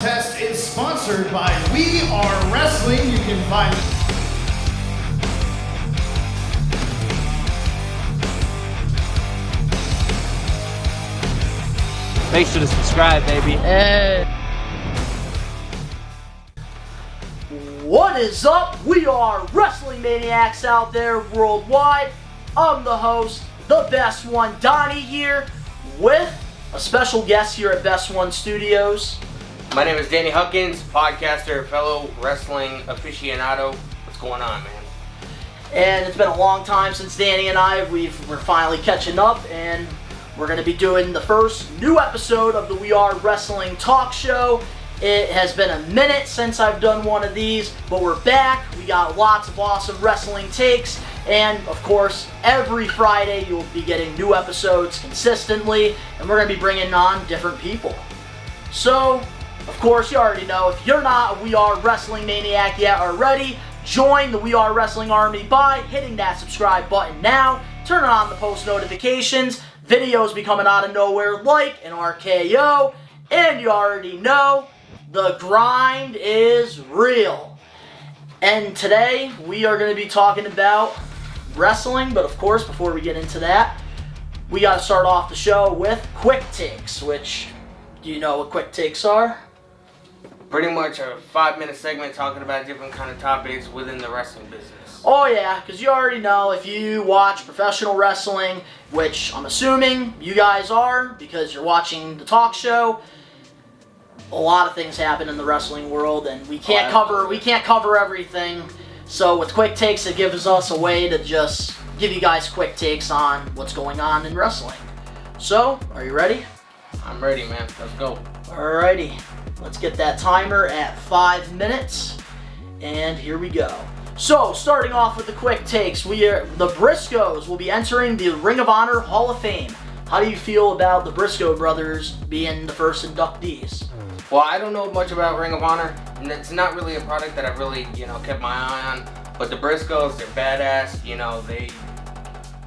Test is sponsored by We Are Wrestling. You can find Make sure to subscribe, baby. What is up? We are Wrestling Maniacs out there worldwide. I'm the host, the best one, Donnie, here with a special guest here at Best One Studios. My name is Danny Huckins, podcaster, fellow wrestling aficionado. What's going on, man? And it's been a long time since Danny and I, we're finally catching up, and we're going to be doing the first new episode of the We Are Wrestling talk show. It has been a minute since I've done one of these, but we're back. We got lots of awesome wrestling takes, and of course, every Friday you'll be getting new episodes consistently, and we're going to be bringing on different people. So, of course, you already know, if you're not a We Are Wrestling Maniac yet already, join the We Are Wrestling Army by hitting that subscribe button now, turning on the post notifications, videos be coming out of nowhere like an RKO, and you already know, the grind is real. And today, we are going to be talking about wrestling, but of course, before we get into that, we got to start off the show with quick takes, which, do you know what quick takes are? Pretty much a 5-minute segment talking about different kind of topics within the wrestling business. Oh yeah, because you already know, if you watch professional wrestling, which I'm assuming you guys are, because you're watching the talk show, a lot of things happen in the wrestling world, and we can't cover everything. So with quick takes, it gives us a way to just give you guys quick takes on what's going on in wrestling. So, are you ready? I'm ready, man. Let's go. Alrighty, let's get that timer at 5 minutes, and here we go. So, starting off with the quick takes, the Briscoes will be entering the Ring of Honor Hall of Fame. How do you feel about the Briscoe brothers being the first inductees? Well, I don't know much about Ring of Honor, and it's not really a product that I've really, kept my eye on. But the Briscoes, they're badass.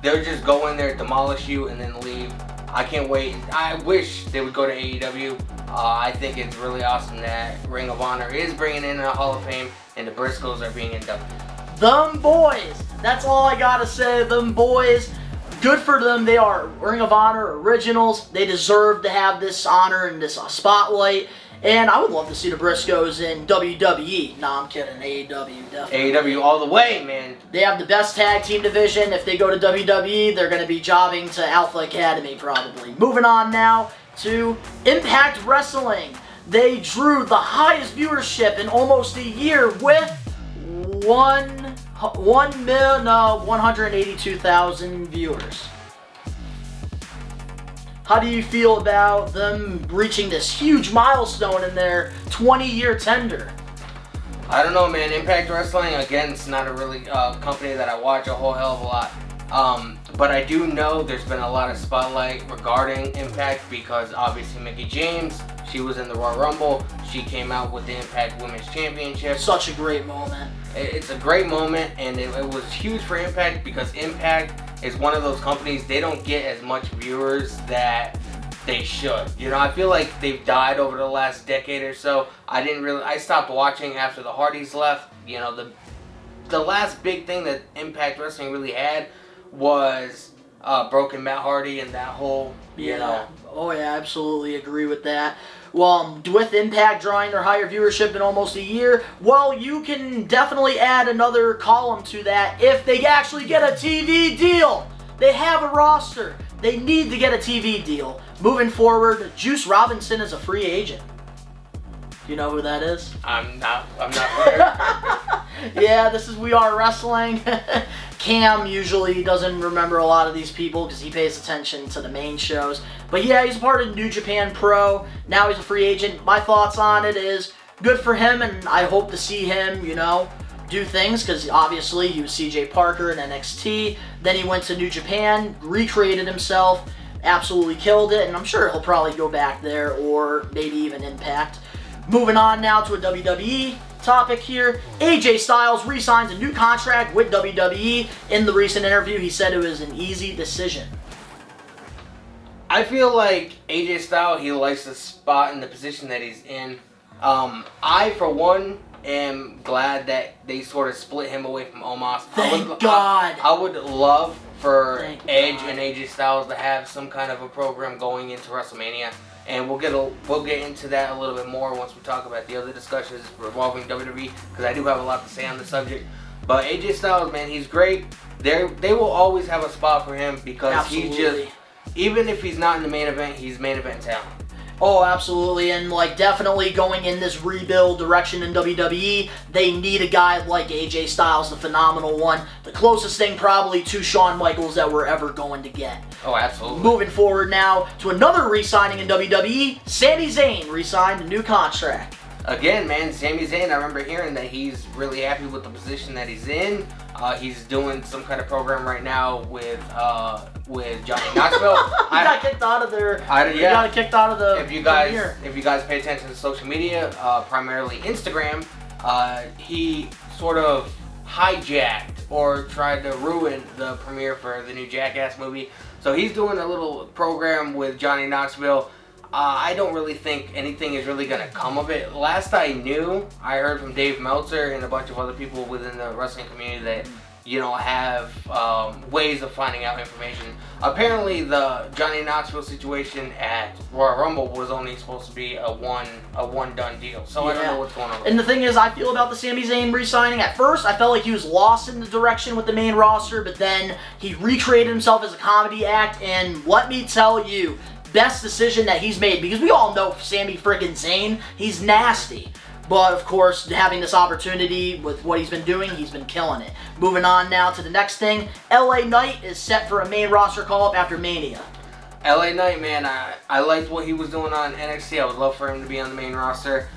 They'll just go in there, demolish you, and then leave. I can't wait. I wish they would go to AEW. I think it's really awesome that Ring of Honor is bringing in a Hall of Fame, and the Briscoes are being inducted. Them boys. That's all I gotta say. Them boys. Good for them. They are Ring of Honor originals. They deserve to have this honor and this spotlight. And I would love to see the Briscoes in WWE. Nah, I'm kidding. AEW, definitely. AEW all the way, man. They have the best tag team division. If they go to WWE, they're going to be jobbing to Alpha Academy, probably. Moving on now to Impact Wrestling. They drew the highest viewership in almost a year with 182,000 viewers. How do you feel about them reaching this huge milestone in their 20-year tender? I don't know, man. Impact Wrestling, again, it's not a really company that I watch a whole hell of a lot. But I do know there's been a lot of spotlight regarding Impact because obviously Mickie James, she was in the Royal Rumble. She came out with the Impact Women's Championship. Such a great moment. It's a great moment, and it was huge for Impact because Impact is one of those companies, they don't get as much viewers that they should. I feel like they've died over the last decade or so. I stopped watching after the Hardys left. The last big thing that Impact Wrestling really had was Broken Matt Hardy and that whole, Oh yeah, I absolutely agree with that. Well, with Impact drawing their higher viewership in almost a year, well, you can definitely add another column to that if they actually get a TV deal. They have a roster. They need to get a TV deal. Moving forward, Juice Robinson is a free agent. Do you know who that is? I'm not familiar. Yeah, this is We Are Wrestling. Cam usually doesn't remember a lot of these people because he pays attention to the main shows. But yeah, he's a part of New Japan Pro. Now he's a free agent. My thoughts on it is good for him, and I hope to see him, do things because obviously he was CJ Parker in NXT. Then he went to New Japan, recreated himself, absolutely killed it, and I'm sure he'll probably go back there or maybe even Impact. Moving on now to a WWE topic here. AJ Styles re-signs a new contract with WWE. In the recent interview, he said it was an easy decision. I feel like AJ Styles, he likes the spot and the position that he's in. I, for one, am glad that they sort of split him away from Omos. Thank God. I would love for Thank Edge God. and AJ Styles to have some kind of a program going into WrestleMania, and we'll get into that a little bit more once we talk about the other discussions revolving WWE, because I do have a lot to say on the subject. But AJ Styles, man, he's great. They will always have a spot for him because Absolutely. he's just, even if he's not in the main event, he's main event talent. Oh, absolutely, and like definitely going in this rebuild direction in WWE, they need a guy like AJ Styles, the phenomenal one. The closest thing probably to Shawn Michaels that we're ever going to get. Oh, absolutely. Moving forward now to another re-signing in WWE, Sami Zayn re-signed a new contract. Again, man, Sami Zayn, I remember hearing that he's really happy with the position that he's in. He's doing some kind of program right now with Johnny Knoxville. He got kicked out of there. He Yeah. got kicked out of the If you premiere. guys pay attention to social media, primarily Instagram, he sort of hijacked or tried to ruin the premiere for the new Jackass movie. So he's doing a little program with Johnny Knoxville. I don't really think anything is really going to come of it. Last I knew, I heard from Dave Meltzer and a bunch of other people within the wrestling community that, have ways of finding out information. Apparently, the Johnny Knoxville situation at Royal Rumble was only supposed to be a one done deal. So I don't know what's going on with And the thing is, I feel about the Sami Zayn re-signing, at first I felt like he was lost in the direction with the main roster, but then he recreated himself as a comedy act, and let me tell you, best decision that he's made, because we all know Sami freaking Zayn, he's nasty. But of course, having this opportunity with what he's been doing, he's been killing it. Moving on now to the next thing, LA Knight is set for a main roster call-up after Mania. LA Knight, man, I liked what he was doing on NXT. I would love for him to be on the main roster.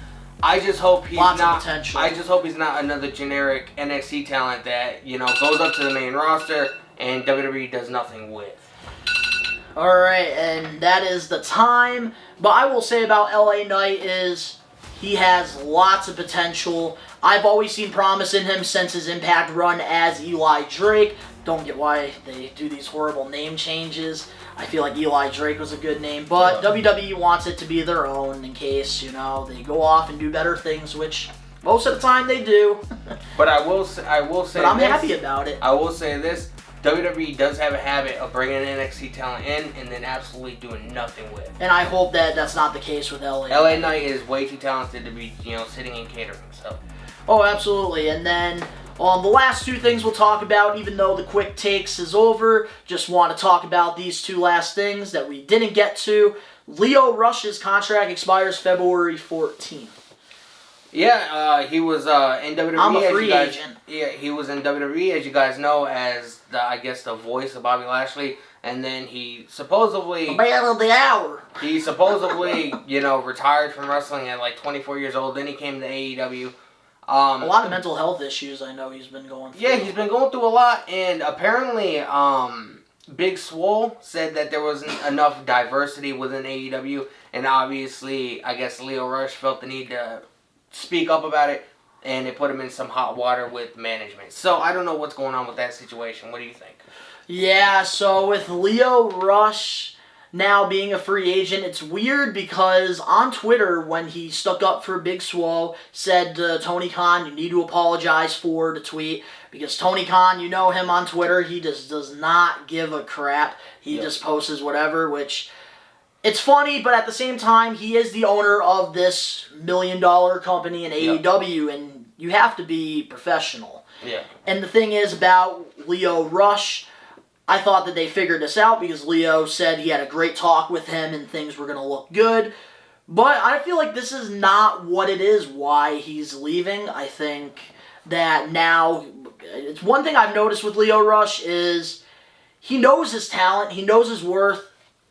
I just hope he's Lots of not. potential. I just hope he's not another generic NXT talent that goes up to the main roster and WWE does nothing with. Alright, and that is the time. But I will say about LA Knight is he has lots of potential. I've always seen promise in him since his Impact run as Eli Drake. Don't get why they do these horrible name changes. I feel like Eli Drake was a good name, but WWE wants it to be their own in case, they go off and do better things, which most of the time they do. But I will say But I'm happy about it. I will say this. WWE does have a habit of bringing NXT talent in and then absolutely doing nothing with. And I hope that that's not the case with LA. LA Knight is way too talented to be, sitting in catering. So. Oh, absolutely. And then the last two things we'll talk about, even though the quick takes is over, just want to talk about these two last things that we didn't get to. Lio Rush's contract expires February 14th. Yeah, he was in WWE. I'm a free agent. Yeah, he was in WWE, as you guys know, as the voice of Bobby Lashley, and then he supposedly Man of the hour. He supposedly, retired from wrestling at like 24 years old. Then he came to AEW. A lot of mental health issues I know he's been going through. Yeah, he's been going through a lot, and apparently, Big Swole said that there wasn't enough diversity within AEW, and obviously, I guess Lio Rush felt the need to speak up about it, and it put him in some hot water with management. So I don't know what's going on with that situation. What do you think? Yeah, so with Lio Rush now being a free agent, it's weird because on Twitter, when he stuck up for Big Swole, said to Tony Khan, you need to apologize for the tweet, because Tony Khan, you know him on Twitter, he just does not give a crap. He just posts whatever, which... It's funny, but at the same time, he is the owner of this $1 million company in AEW, and you have to be professional. Yeah. And the thing is about Lio Rush, I thought that they figured this out because Lio said he had a great talk with him and things were going to look good. But I feel like this is not what it is why he's leaving. I think that now, it's one thing I've noticed with Lio Rush is he knows his talent, he knows his worth,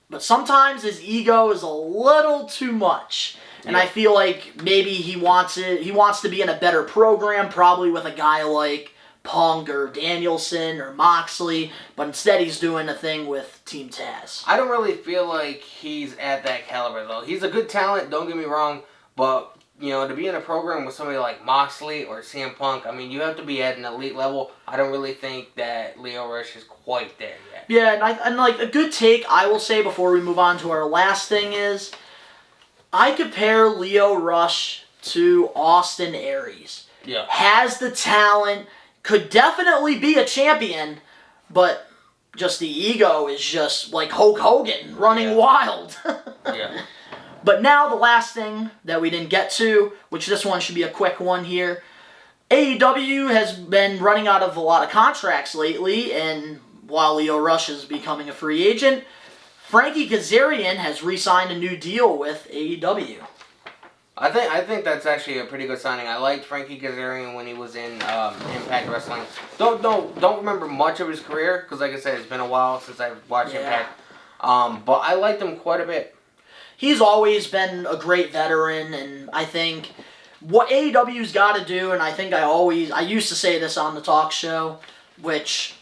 but sometimes his ego is a little too much. And I feel like maybe he wants to be in a better program, probably with a guy like Punk or Danielson or Moxley, but instead he's doing a thing with Team Taz. I don't really feel like he's at that caliber, though. He's a good talent, don't get me wrong, but, to be in a program with somebody like Moxley or CM Punk, I mean, you have to be at an elite level. I don't really think that Lio Rush is quite there yet. Yeah, and like a good take, I will say before we move on to our last thing is, I compare Lio Rush to Austin Aries. Yeah. Has the talent, could definitely be a champion, but just the ego is just like Hulk Hogan running wild. Yeah. But now the last thing that we didn't get to, which this one should be a quick one here. AEW has been running out of a lot of contracts lately, and while Lio Rush is becoming a free agent, Frankie Kazarian has re-signed a new deal with AEW. I think that's actually a pretty good signing. I liked Frankie Kazarian when he was in Impact Wrestling. Don't remember much of his career because, like I said, it's been a while since I've watched Impact. But I liked him quite a bit. He's always been a great veteran, and I think what AEW's got to do, and I think I used to say this on the talk show, which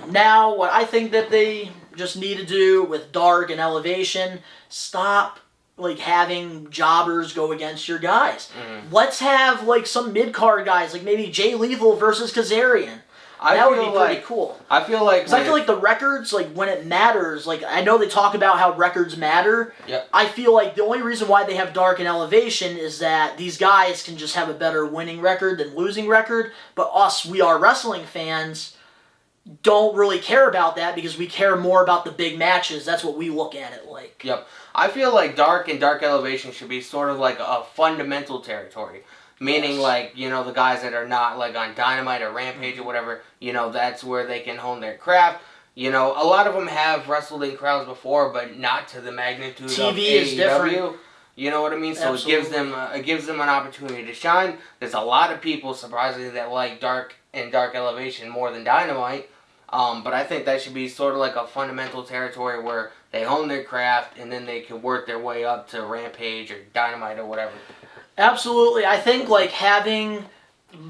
now what I think that they just need to do with Dark and Elevation, stop like having jobbers go against your guys. Mm-hmm. Let's have like some mid-card guys, like maybe Jay Lethal versus Kazarian. That would be pretty cool. I feel like... Because I feel like the records, like when it matters, like I know they talk about how records matter. Yep. I feel like the only reason why they have Dark and Elevation is that these guys can just have a better winning record than losing record. But us, We Are Wrestling fans, don't really care about that because we care more about the big matches. That's what we look at it like. Yep. I feel like Dark and Dark Elevation should be sort of like a fundamental territory. Meaning, like, you know, the guys that are not, like, on Dynamite or Rampage or whatever, you know, that's where they can hone their craft. You know, a lot of them have wrestled in crowds before, but not to the magnitude of AEW. Is different. You know what I mean? So Absolutely. It gives them an opportunity to shine. There's a lot of people, surprisingly, that like Dark and Dark Elevation more than Dynamite. But I think that should be sort of like a fundamental territory where they hone their craft and then they can work their way up to Rampage or Dynamite or whatever. Absolutely. I think like having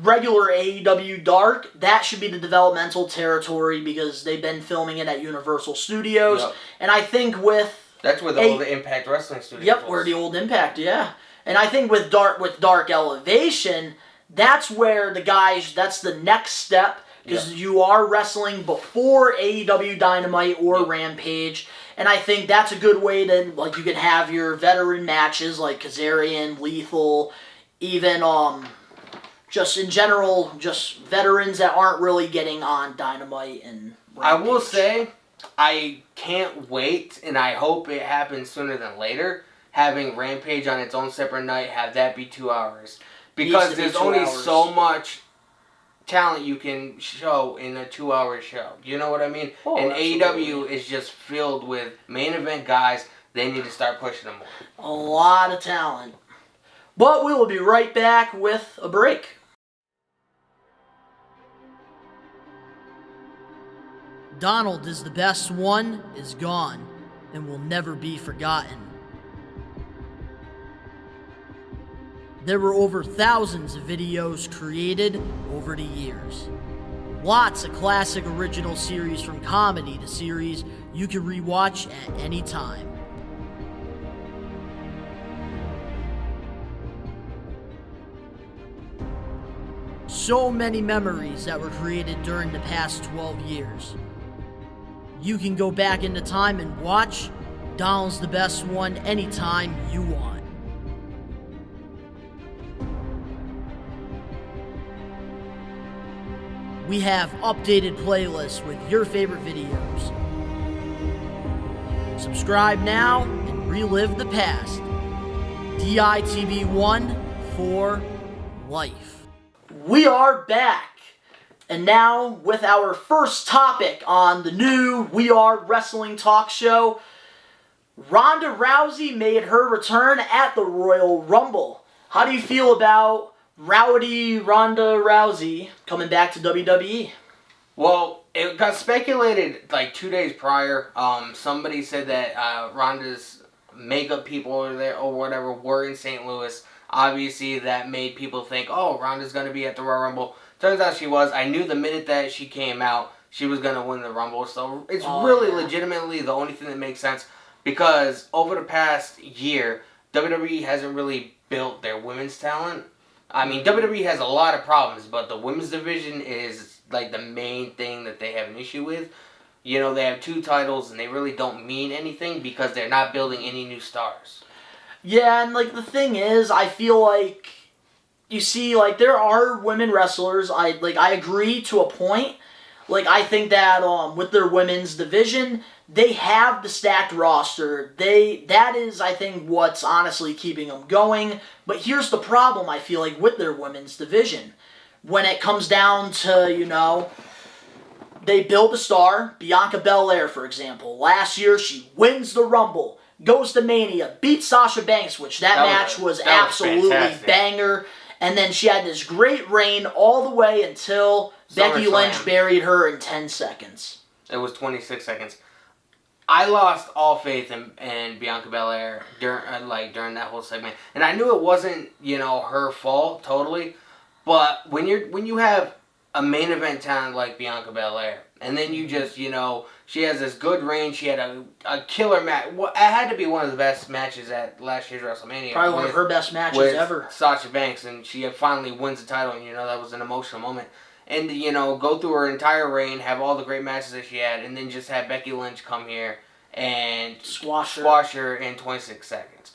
regular AEW Dark, that should be the developmental territory because they've been filming it at Universal Studios. Yep. And I think with... That's where the old Impact Wrestling Studios Yep, where the old Impact, yeah. And I think with Dark Elevation, that's where the guys, that's the next step because you are wrestling before AEW Dynamite or Rampage. And I think that's a good way to, like, you can have your veteran matches like Kazarian, Lethal, even, just in general, just veterans that aren't really getting on Dynamite and Rampage. I will say, I can't wait, and I hope it happens sooner than later, having Rampage on its own separate night, have that be 2 hours. Because there's only so much talent you can show in a 2-hour show. You know what I mean? Oh, and absolutely. AEW is just filled with main event guys. They need to start pushing them more. A lot of talent. But we will be right back with a break. Donald is the best one is gone and will never be forgotten. There were over thousands of videos created over the years. Lots of classic original series from comedy to series you can rewatch at any time. So many memories that were created during the past 12 years. You can go back into time and watch Donald's the Best One anytime you want. We have updated playlists with your favorite videos. Subscribe now and relive the past. DITB1 for life. We are back. And now with our first topic on the new We Are Wrestling talk show. Ronda Rousey made her return at the Royal Rumble. How do you feel about Rowdy Ronda Rousey coming back to WWE? Well, it got speculated like 2 days prior. Somebody said that Ronda's makeup people or there or whatever were in St. Louis. Obviously, that made people think, oh, Ronda's going to be at the Royal Rumble. Turns out she was. I knew the minute that she came out, she was going to win the Rumble. So it's legitimately the only thing that makes sense. Because over the past year, WWE hasn't really built their women's talent. I mean, WWE has a lot of problems, but the women's division is like the main thing that they have an issue with. You know, they have 2 titles and they really don't mean anything because they're not building any new stars. Yeah, and like the thing is, I feel like you see, like, there are women wrestlers. I agree to a point. Like, I think that with their women's division, they have the stacked roster. That is, I think, what's honestly keeping them going. But here's the problem, I feel like, with their women's division. When it comes down to, they build a star. Bianca Belair, for example. Last year, she wins the Rumble. Goes to Mania. Beats Sasha Banks, which that match was absolutely banger. And then she had this great reign all the way until Becky Lynch buried her in 10 seconds. It was 26 seconds. I lost all faith in Bianca Belair during that whole segment, and I knew it wasn't her fault totally. But when you have a main event talent like Bianca Belair, and then you just she has this good reign. She had a killer match. It had to be one of the best matches at last year's WrestleMania. Probably one of her best matches ever. Sasha Banks, and she finally wins the title, and that was an emotional moment. And go through her entire reign, have all the great matches that she had, and then just have Becky Lynch come here and squash her in 26 seconds.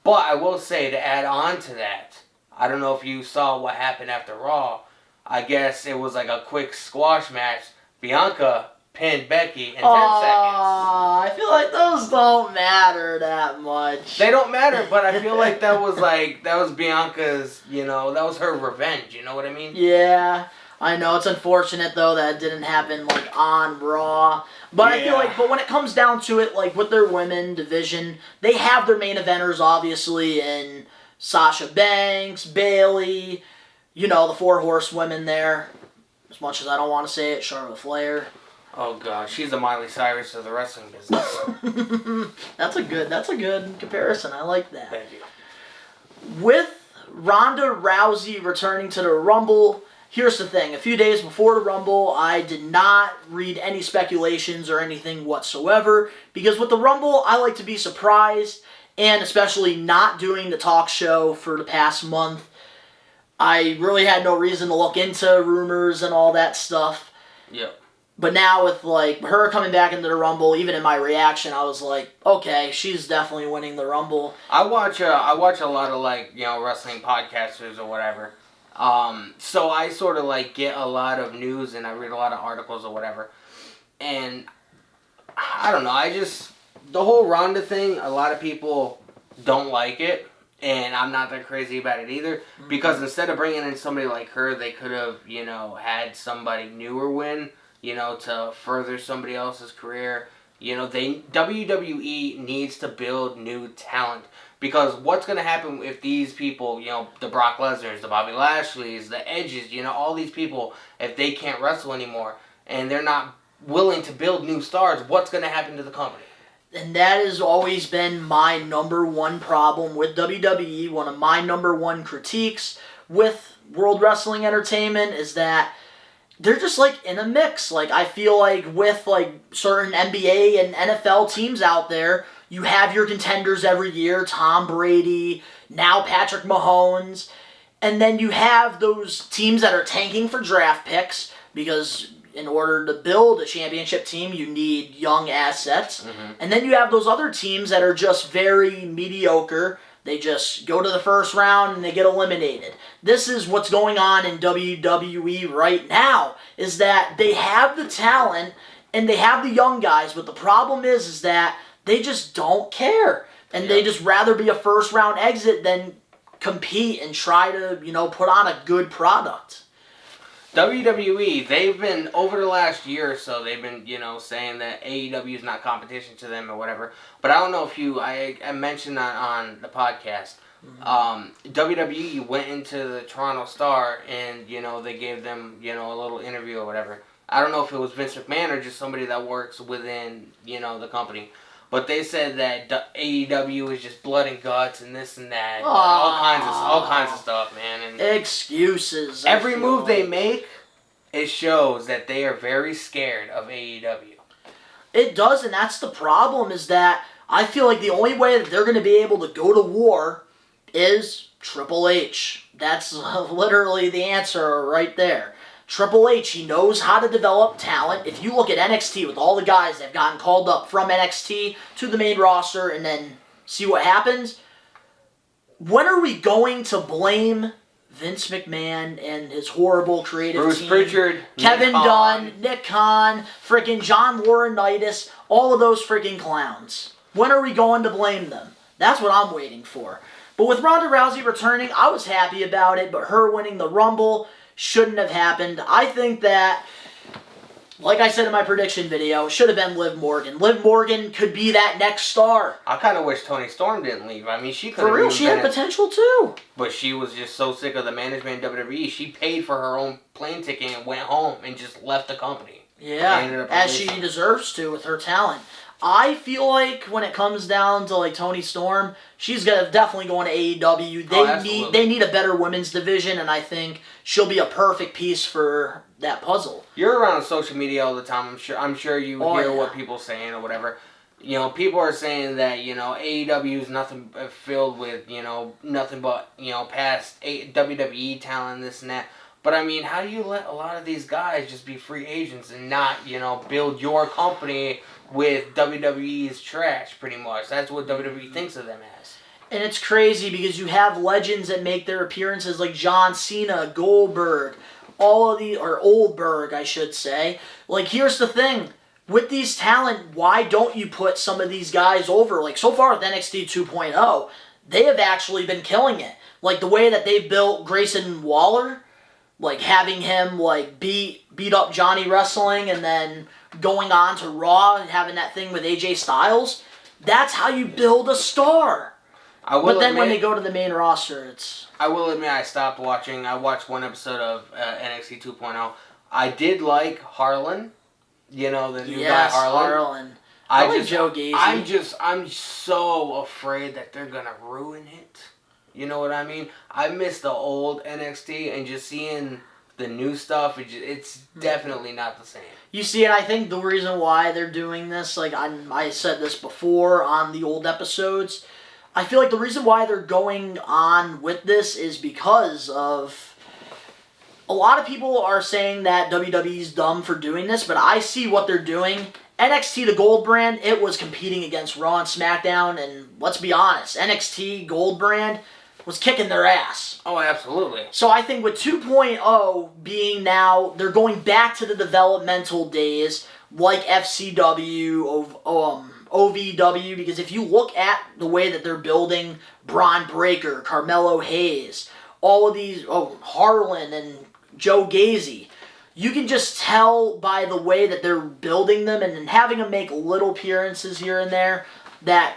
But I will say, to add on to that, I don't know if you saw what happened after Raw. I guess it was like a quick squash match. Bianca pinned Becky in 10 seconds. I feel like those don't matter that much. They don't matter, but I feel like that was Bianca's, that was her revenge, you know what I mean? Yeah. I know, it's unfortunate, though, that it didn't happen, on Raw. But I feel like, when it comes down to it, with their women division, they have their main eventers, obviously, in Sasha Banks, Bayley, the 4 horsewomen there. As much as I don't want to say it, Charlotte Flair. Oh, God, she's the Miley Cyrus of the wrestling business. That's a good comparison. I like that. Thank you. With Ronda Rousey returning to the Rumble, here's the thing. A few days before the Rumble, I did not read any speculations or anything whatsoever. Because with the Rumble, I like to be surprised. And especially not doing the talk show for the past month, I really had no reason to look into rumors and all that stuff. Yep. But now with, her coming back into the Rumble, even in my reaction, I was like, okay, she's definitely winning the Rumble. I watch a lot of, wrestling podcasters or whatever. So I sort of, get a lot of news and I read a lot of articles or whatever. And, I don't know, the whole Ronda thing, a lot of people don't like it. And I'm not that crazy about it either. Mm-hmm. Because instead of bringing in somebody like her, they could have, had somebody newer win, to further somebody else's career. WWE needs to build new talent. Because what's going to happen if these people, the Brock Lesnar's, the Bobby Lashley's, the Edges, all these people, if they can't wrestle anymore and they're not willing to build new stars, what's going to happen to the company? And that has always been my number one problem with WWE. One of my number one critiques with World Wrestling Entertainment is that they're just, in a mix. I feel like with, certain NBA and NFL teams out there, you have your contenders every year, Tom Brady, now Patrick Mahomes, and then you have those teams that are tanking for draft picks because in order to build a championship team, you need young assets. Mm-hmm. And then you have those other teams that are just very mediocre. They just go to the first round and they get eliminated. This is what's going on in WWE right now, is that they have the talent and they have the young guys, but the problem is that they just don't care. And they just rather be a first round exit than compete and try to, put on a good product. WWE, they've been, over the last year or so, they've been, saying that AEW is not competition to them or whatever. But I don't know if I mentioned that on the podcast. Mm-hmm. WWE went into the Toronto Star and, they gave them, a little interview or whatever. I don't know if it was Vince McMahon or just somebody that works within, the company. But they said that AEW is just blood and guts and this and that. All kinds of stuff, man. And excuses. Every move they make, it shows that they are very scared of AEW. It does, and that's the problem, is that I feel like the only way that they're going to be able to go to war is Triple H. That's literally the answer right there. Triple H, he knows how to develop talent. If you look at NXT with all the guys that have gotten called up from NXT to the main roster and then see what happens, when are we going to blame Vince McMahon and his horrible creative Bruce team. Pritchard, Kevin Nick Khan. Dunn, Nick Khan, freaking John Laurinaitis, all of those freaking clowns. When are we going to blame them? That's what I'm waiting for. But with Ronda Rousey returning, I was happy about it, but her winning the Rumble shouldn't have happened. I think that, like I said in my prediction video, it should have been Liv Morgan. Liv Morgan could be that next star. I kind of wish Toni Storm didn't leave. I mean, she could have. For real, she had potential too. But she was just so sick of the management in WWE. She paid for her own plane ticket and went home and just left the company. Yeah, as she deserves to with her talent. I feel like when it comes down to like Toni Storm, she's definitely going to AEW. They need a better women's division, and I think she'll be a perfect piece for that puzzle. You're around social media all the time. I'm sure you hear what people are saying or whatever. You know, people are saying that, you know, AEW is nothing filled with, you know, nothing but, you know, past WWE talent, this and that. But, I mean, how do you let a lot of these guys just be free agents and not, you know, build your company with WWE's trash, pretty much? That's what WWE thinks of them as. And it's crazy because you have legends that make their appearances like John Cena, Goldberg, all of the, or Oldberg, I should say. Like, here's the thing. With these talent, why don't you put some of these guys over? Like, so far with NXT 2.0, they have actually been killing it. Like, the way that they built Grayson Waller, like, having him, like, beat up Johnny Wrestling and then going on to Raw and having that thing with AJ Styles, that's how you build a star. But then when they go to the main roster, it's... I will admit I stopped watching. I watched one episode of NXT 2.0. I did like Harlan. You know, the new guy Harlan. I like Joe Gacy. I'm so afraid that they're going to ruin it. You know what I mean? I miss the old NXT, and just seeing the new stuff, it's definitely not the same. You see, and I think the reason why they're doing this, like I said this before on the old episodes, I feel like the reason why they're going on with this is because of... A lot of people are saying that WWE's dumb for doing this, but I see what they're doing. NXT, the Gold brand, it was competing against Raw and SmackDown, and let's be honest, NXT Gold brand was kicking their ass. Oh, absolutely. So I think with 2.0 being now, they're going back to the developmental days, like FCW, OVW, because if you look at the way that they're building Braun Breaker, Carmelo Hayes, all of these, Harlan and Joe Gacy, you can just tell by the way that they're building them and having them make little appearances here and there that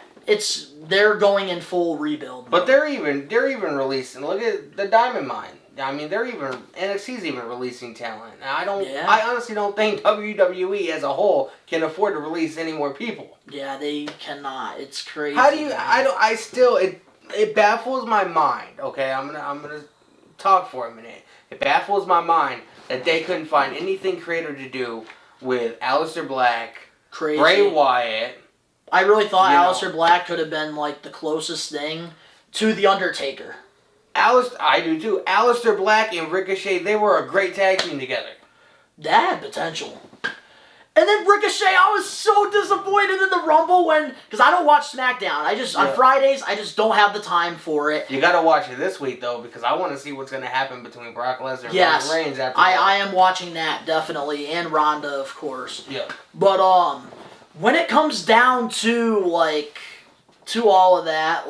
they're going in full rebuild. But they're even releasing. Look at the Diamond Mine. I mean, NXT's even releasing talent. I honestly don't think WWE as a whole can afford to release any more people. Yeah, they cannot. It's crazy. How do you? It baffles my mind. Okay, I'm gonna talk for a minute. It baffles my mind that they couldn't find anything creative to do with Aleister Black, Bray Wyatt. I really thought Aleister Black could have been like the closest thing to The Undertaker. I do too. Aleister Black and Ricochet, they were a great tag team together. That had potential. And then Ricochet, I was so disappointed in the Rumble because I don't watch SmackDown. On Fridays, I just don't have the time for it. You gotta watch it this week though, because I want to see what's gonna happen between Brock Lesnar and Roman Reigns after I am watching that, definitely, and Ronda, of course. Yeah. But, when it comes down to, to all of that,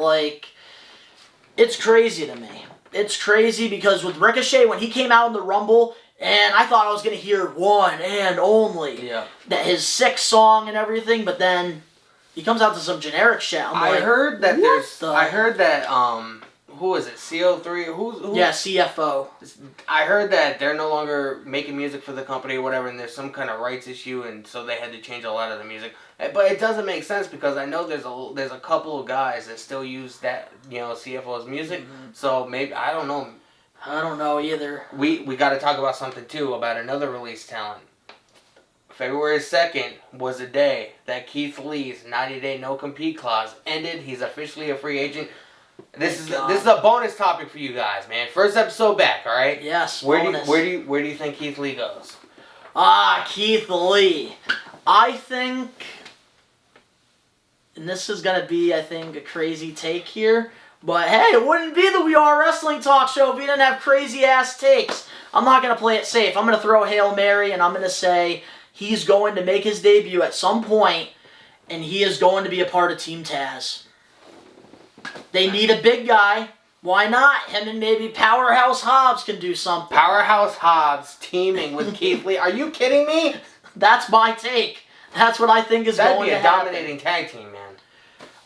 it's crazy to me. It's crazy because with Ricochet, when he came out in the Rumble, and I thought I was going to hear One and Only. Yeah. That his sixth song and everything, but then he comes out to some generic shit. I heard that who is it? CO3? Who? Yeah, CFO. I heard that they're no longer making music for the company or whatever, and there's some kind of rights issue, and so they had to change a lot of the music. But it doesn't make sense because I know there's a couple of guys that still use that, CFO's music. Mm-hmm. So maybe I don't know. I don't know either. We got to talk about something too about another release talent. February 2nd was the day that Keith Lee's 90-day no-compete clause ended. He's officially a free agent. This is a bonus topic for you guys, man. First episode back, all right? Yes. Where do you think Keith Lee goes? Keith Lee. I think, and this is gonna be, I think, a crazy take here, But hey, it wouldn't be the We Are Wrestling Talk Show if we didn't have crazy-ass takes. I'm not going to play it safe. I'm going to throw a Hail Mary, and I'm going to say he's going to make his debut at some point, and he is going to be a part of Team Taz. They need a big guy. Why not? Him and maybe Powerhouse Hobbs can do something. Powerhouse Hobbs teaming with Keith Lee. Are you kidding me? That's my take. That's what I think is going to happen. That'd be a dominating tag team, man.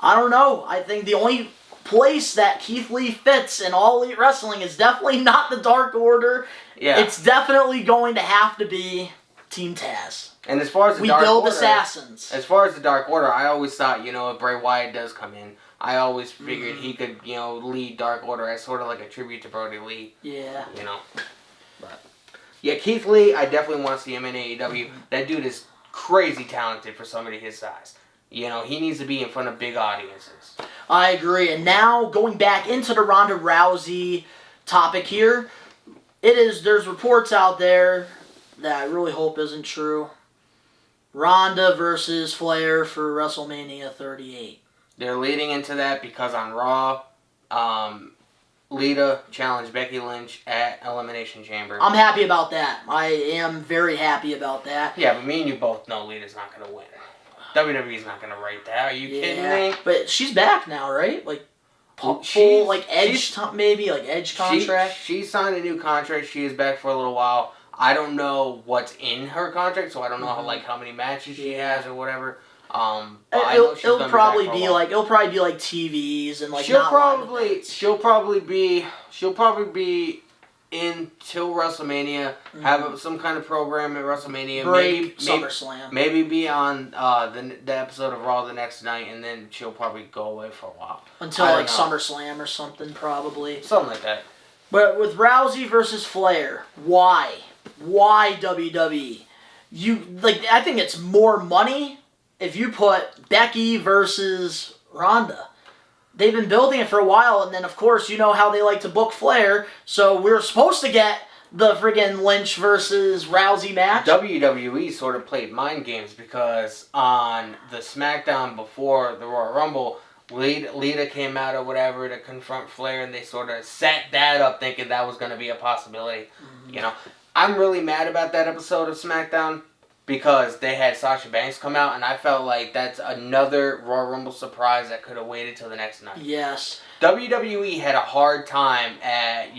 I don't know. I think the only place that Keith Lee fits in All Elite Wrestling is definitely not the Dark Order. Yeah. It's definitely going to have to be Team Taz. And as far as the we Dark build Order, assassins. As far as the Dark Order, I always thought, if Bray Wyatt does come in, I always figured he could, lead Dark Order as sort of like a tribute to Brody Lee. Yeah. But yeah, Keith Lee, I definitely want to see him in AEW. That dude is crazy talented for somebody his size. He needs to be in front of big audiences. I agree. And now, going back into the Ronda Rousey topic here, there's reports out there that I really hope isn't true. Ronda versus Flair for WrestleMania 38. They're leading into that because on Raw, Lita challenged Becky Lynch at Elimination Chamber. I'm happy about that. I am very happy about that. Yeah, but me and you both know Lita's not going to win. WWE's not going to write that. Are you kidding me? But she's back now, right? Like, full, Edge contract? She signed a new contract. She is back for a little while. I don't know what's in her contract, so I don't know how many matches she has or whatever. It'll probably be like TVs and like she'll probably be until WrestleMania. Have some kind of program at WrestleMania. Maybe SummerSlam. Maybe be on the episode of Raw the next night, and then she'll probably go away for a while until like SummerSlam or something, probably something like that. But with Rousey versus Flair, why WWE? I think it's more money if you put Becky versus Ronda. They've been building it for a while, and then, of course, you know how they like to book Flair, so we were supposed to get the friggin' Lynch versus Rousey match. WWE sort of played mind games because on the SmackDown before the Royal Rumble, Lita came out or whatever to confront Flair, and they sort of set that up thinking that was going to be a possibility. I'm really mad about that episode of SmackDown because they had Sasha Banks come out, and I felt like that's another Royal Rumble surprise that could have waited till the next night. Yes. WWE had a hard time at,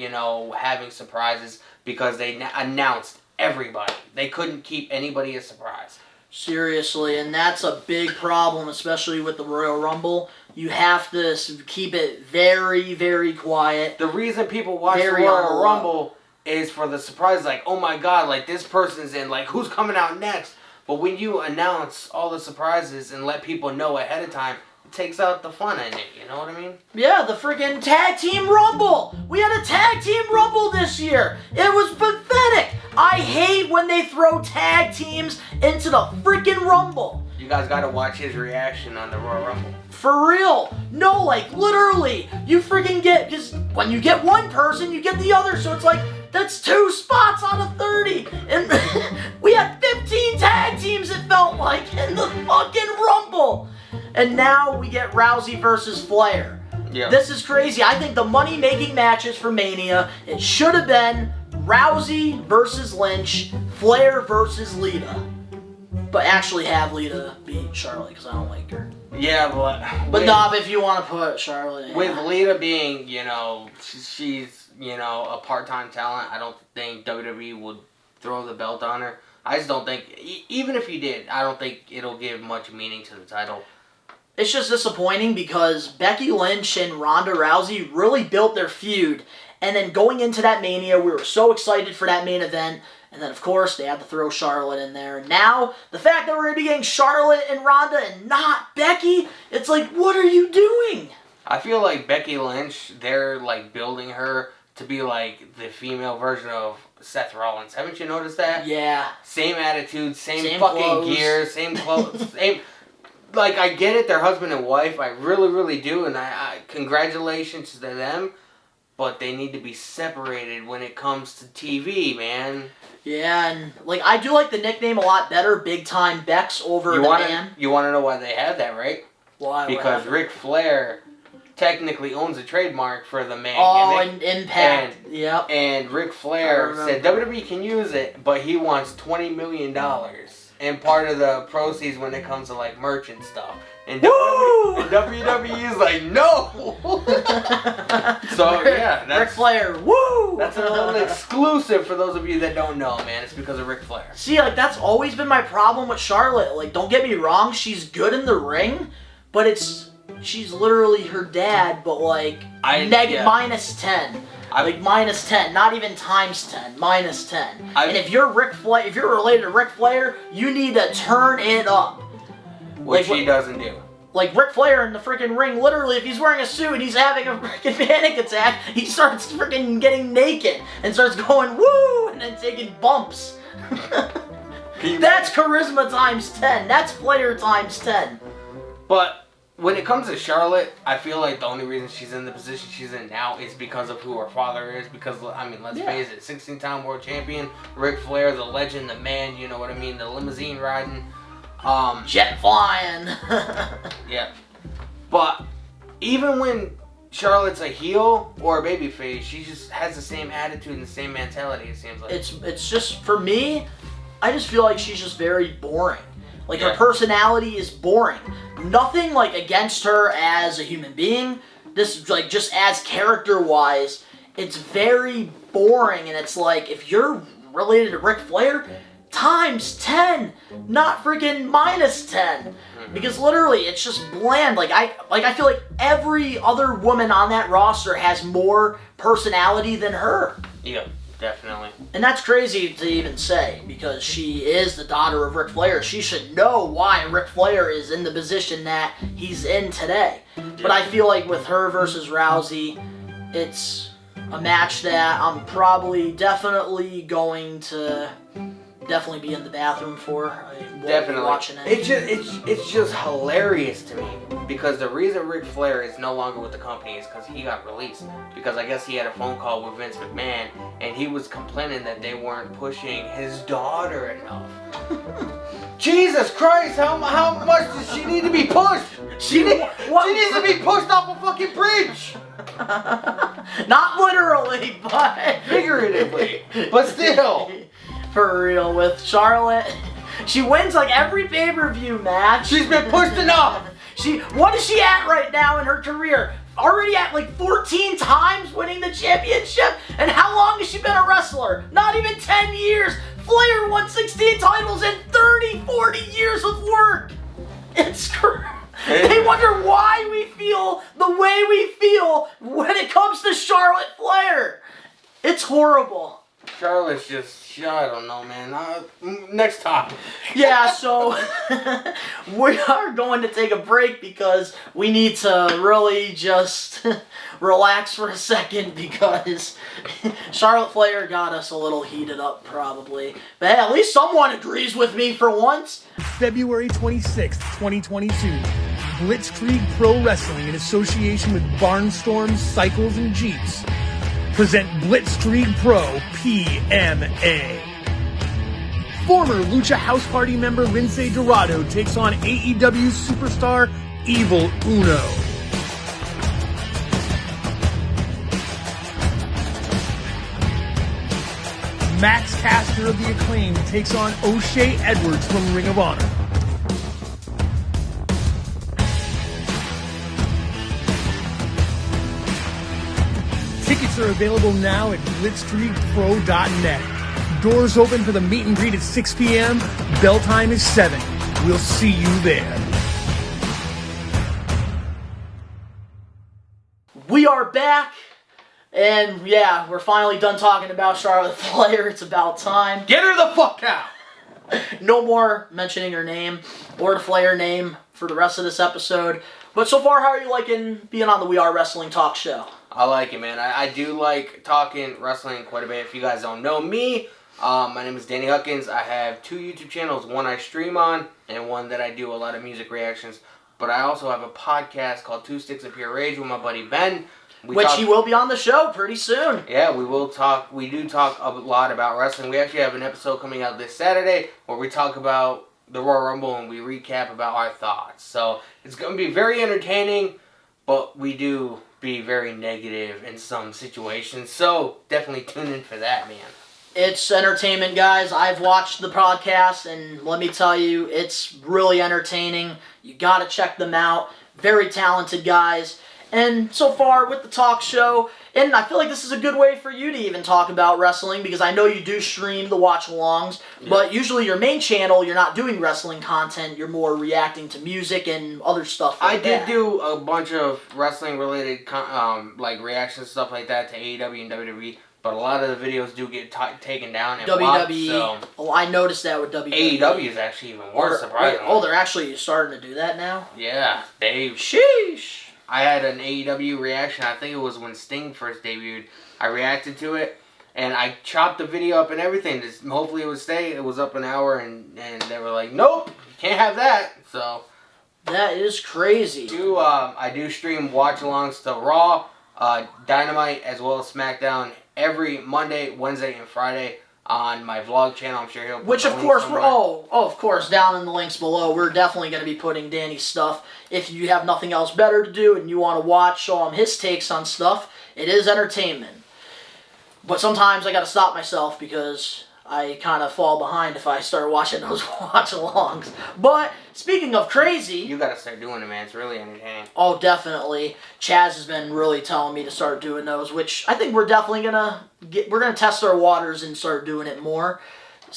having surprises because they announced everybody. They couldn't keep anybody a surprise. Seriously, and that's a big problem, especially with the Royal Rumble. You have to keep it very, very quiet. The reason people watch the Royal Rumble is for the surprise, like, oh my god, like, this person's in, like, who's coming out next? But when you announce all the surprises and let people know ahead of time, it takes out the fun in it, you know what I mean? Yeah, the freaking Tag Team Rumble! We had a Tag Team Rumble this year! It was pathetic! I hate when they throw tag teams into the freaking Rumble! You guys gotta watch his reaction on the Royal Rumble. For real! No, like, literally! You freaking get, because when you get one person, you get the other, so it's like, that's 2 spots out of 30! And we had 15 tag teams, it felt like, in the fucking Rumble! And now we get Rousey versus Flair. Yeah. This is crazy. I think the money-making matches for Mania, it should have been Rousey versus Lynch, Flair versus Lita. But actually have Lita beat Charlotte, because I don't like her. Yeah, but if you want to put Charlotte in. With Lita being, she's, a part-time talent, I don't think WWE would throw the belt on her. I just don't think, even if you did, I don't think it'll give much meaning to the title. It's just disappointing because Becky Lynch and Ronda Rousey really built their feud. And then going into that Mania, we were so excited for that main event. And then, of course, they had to throw Charlotte in there. Now, the fact that we're going to be getting Charlotte and Ronda and not Becky, it's like, what are you doing? I feel like Becky Lynch, they're, like, building her to be, like, the female version of Seth Rollins. Haven't you noticed that? Yeah. Same attitude, same fucking clothes. gear, same clothes, same... Like, I get it, they're husband and wife. I really, really do. And I congratulations to them. But they need to be separated when it comes to TV, man. Yeah, and, like, I do like the nickname a lot better, Big Time Bex over the man. You want to know why they have that, right? Why? Because Ric Flair technically owns a trademark for the man and gimmick. Impact. Yep. And Ric Flair said WWE can use it, but he wants $20 million and part of the proceeds when it comes to like merch and stuff. And WWE is like, no! So, yeah. That's, Ric Flair, woo! That's a little exclusive for those of you that don't know, man. It's because of Ric Flair. See, like, that's always been my problem with Charlotte. Like, don't get me wrong, she's good in the ring, but she's literally her dad, but like, minus 10. Like, minus 10, not even times 10, minus 10. And if you're if you're related to Ric Flair, you need to turn it up. Which he doesn't do. Like, Ric Flair in the freaking ring, literally, if he's wearing a suit and he's having a freaking panic attack, he starts freaking getting naked and starts going, woo, and then taking bumps. That's charisma times 10. That's Flair times 10. But when it comes to Charlotte, I feel like the only reason she's in the position she's in now is because of who her father is. Because, I mean, let's face it, 16-time world champion, Ric Flair, the legend, the man, you know what I mean, the limousine riding. Jet flying. Yeah. But even when Charlotte's a heel or a babyface, she just has the same attitude and the same mentality, it seems like. It's just, for me, I just feel like she's just very boring. Like, her personality is boring. Nothing, like, against her as a human being. This, like, just as character-wise, it's very boring. And it's like, if you're related to Ric Flair, times 10, not freaking minus 10. Because literally, it's just bland. Like, I feel like every other woman on that roster has more personality than her. Yeah, definitely. And that's crazy to even say, because she is the daughter of Ric Flair. She should know why Ric Flair is in the position that he's in today. But I feel like with her versus Rousey, it's a match that I'm probably definitely going to be in the bathroom for. I won't be watching it. It's just hilarious to me, because the reason Ric Flair is no longer with the company is because he got released. Because I guess he had a phone call with Vince McMahon, and he was complaining that they weren't pushing his daughter enough. Jesus Christ, how much does she need to be pushed? She needs to be pushed off a fucking bridge. Not literally, but figuratively. But still. For real, with Charlotte, she wins like every pay-per-view match. She's been pushed enough. What is she at right now in her career? Already at like 14 times winning the championship? And how long has she been a wrestler? Not even 10 years. Flair won 16 titles in 30, 40 years of work. It's crazy. They wonder why we feel the way we feel when it comes to Charlotte Flair. It's horrible. Charlotte's just, I don't know, man. Next topic. Yeah, so we are going to take a break because we need to really just relax for a second, because Charlotte Flair got us a little heated up probably. But hey, at least someone agrees with me for once. February 26th, 2022. Blitzkrieg Pro Wrestling in association with Barnstorm Cycles and Jeeps present Blitzkrieg Pro PMA. Former Lucha House Party member Lince Dorado takes on AEW superstar Evil Uno. Max Caster of the Acclaim takes on O'Shea Edwards from Ring of Honor. Tickets are available now at blitzkriegpro.net. Doors open for the meet and greet at 6 p.m. Bell time is 7. We'll see you there. We are back, and yeah, we're finally done talking about Charlotte Flair. It's about time. Get her the fuck out! No more mentioning her name or the Flair name for the rest of this episode. But so far, how are you liking being on the We Are Wrestling Talk show? I like it, man. I do like talking wrestling quite a bit. If you guys don't know me, my name is Danny Huckins. I have 2 YouTube channels, one I stream on and one that I do a lot of music reactions. But I also have a podcast called Two Sticks of Pure Rage with my buddy Ben. He will be on the show pretty soon. Yeah, we will talk. We do talk a lot about wrestling. We actually have an episode coming out this Saturday where we talk about the Royal Rumble and we recap about our thoughts. So it's going to be very entertaining. but we do be very negative in some situations. So definitely tune in for that, man. It's entertainment, guys. I've watched the podcast, and let me tell you, it's really entertaining. You got to check them out. Very talented guys. And so far with the talk show, and I feel like this is a good way for you to even talk about wrestling, because I know you do stream the watch-alongs, but usually your main channel, you're not doing wrestling content. You're more reacting to music and other stuff like that. I did do a bunch of wrestling-related like reactions, stuff like that to AEW and WWE. But a lot of the videos do get taken down and blocked, WWE. so Oh, I noticed that with WWE. AEW is actually even worse, surprisingly. Oh, they're actually starting to do that now? Yeah, Sheesh. I had an AEW reaction. I think it was when Sting first debuted. I reacted to it, and I chopped the video up and everything. Hopefully it would stay. It was up an hour, and they were like, nope, you can't have that. So that is crazy. I do stream watch-alongs to Raw, Dynamite, as well as SmackDown every Monday, Wednesday, and Friday on my vlog channel. I'm sure he'll put Which, the of link course, somewhere. of course, down in the links below, we're definitely going to be putting Danny's stuff. If you have nothing else better to do and you want to watch, show him his takes on stuff, it is entertainment. But sometimes I got to stop myself because I kind of fall behind if I start watching those watch-alongs. But speaking of crazy, You gotta start doing it, man. It's really entertaining. oh, definitely. Chaz has been really telling me to start doing those, which I think we're definitely we're gonna test our waters and start doing it more.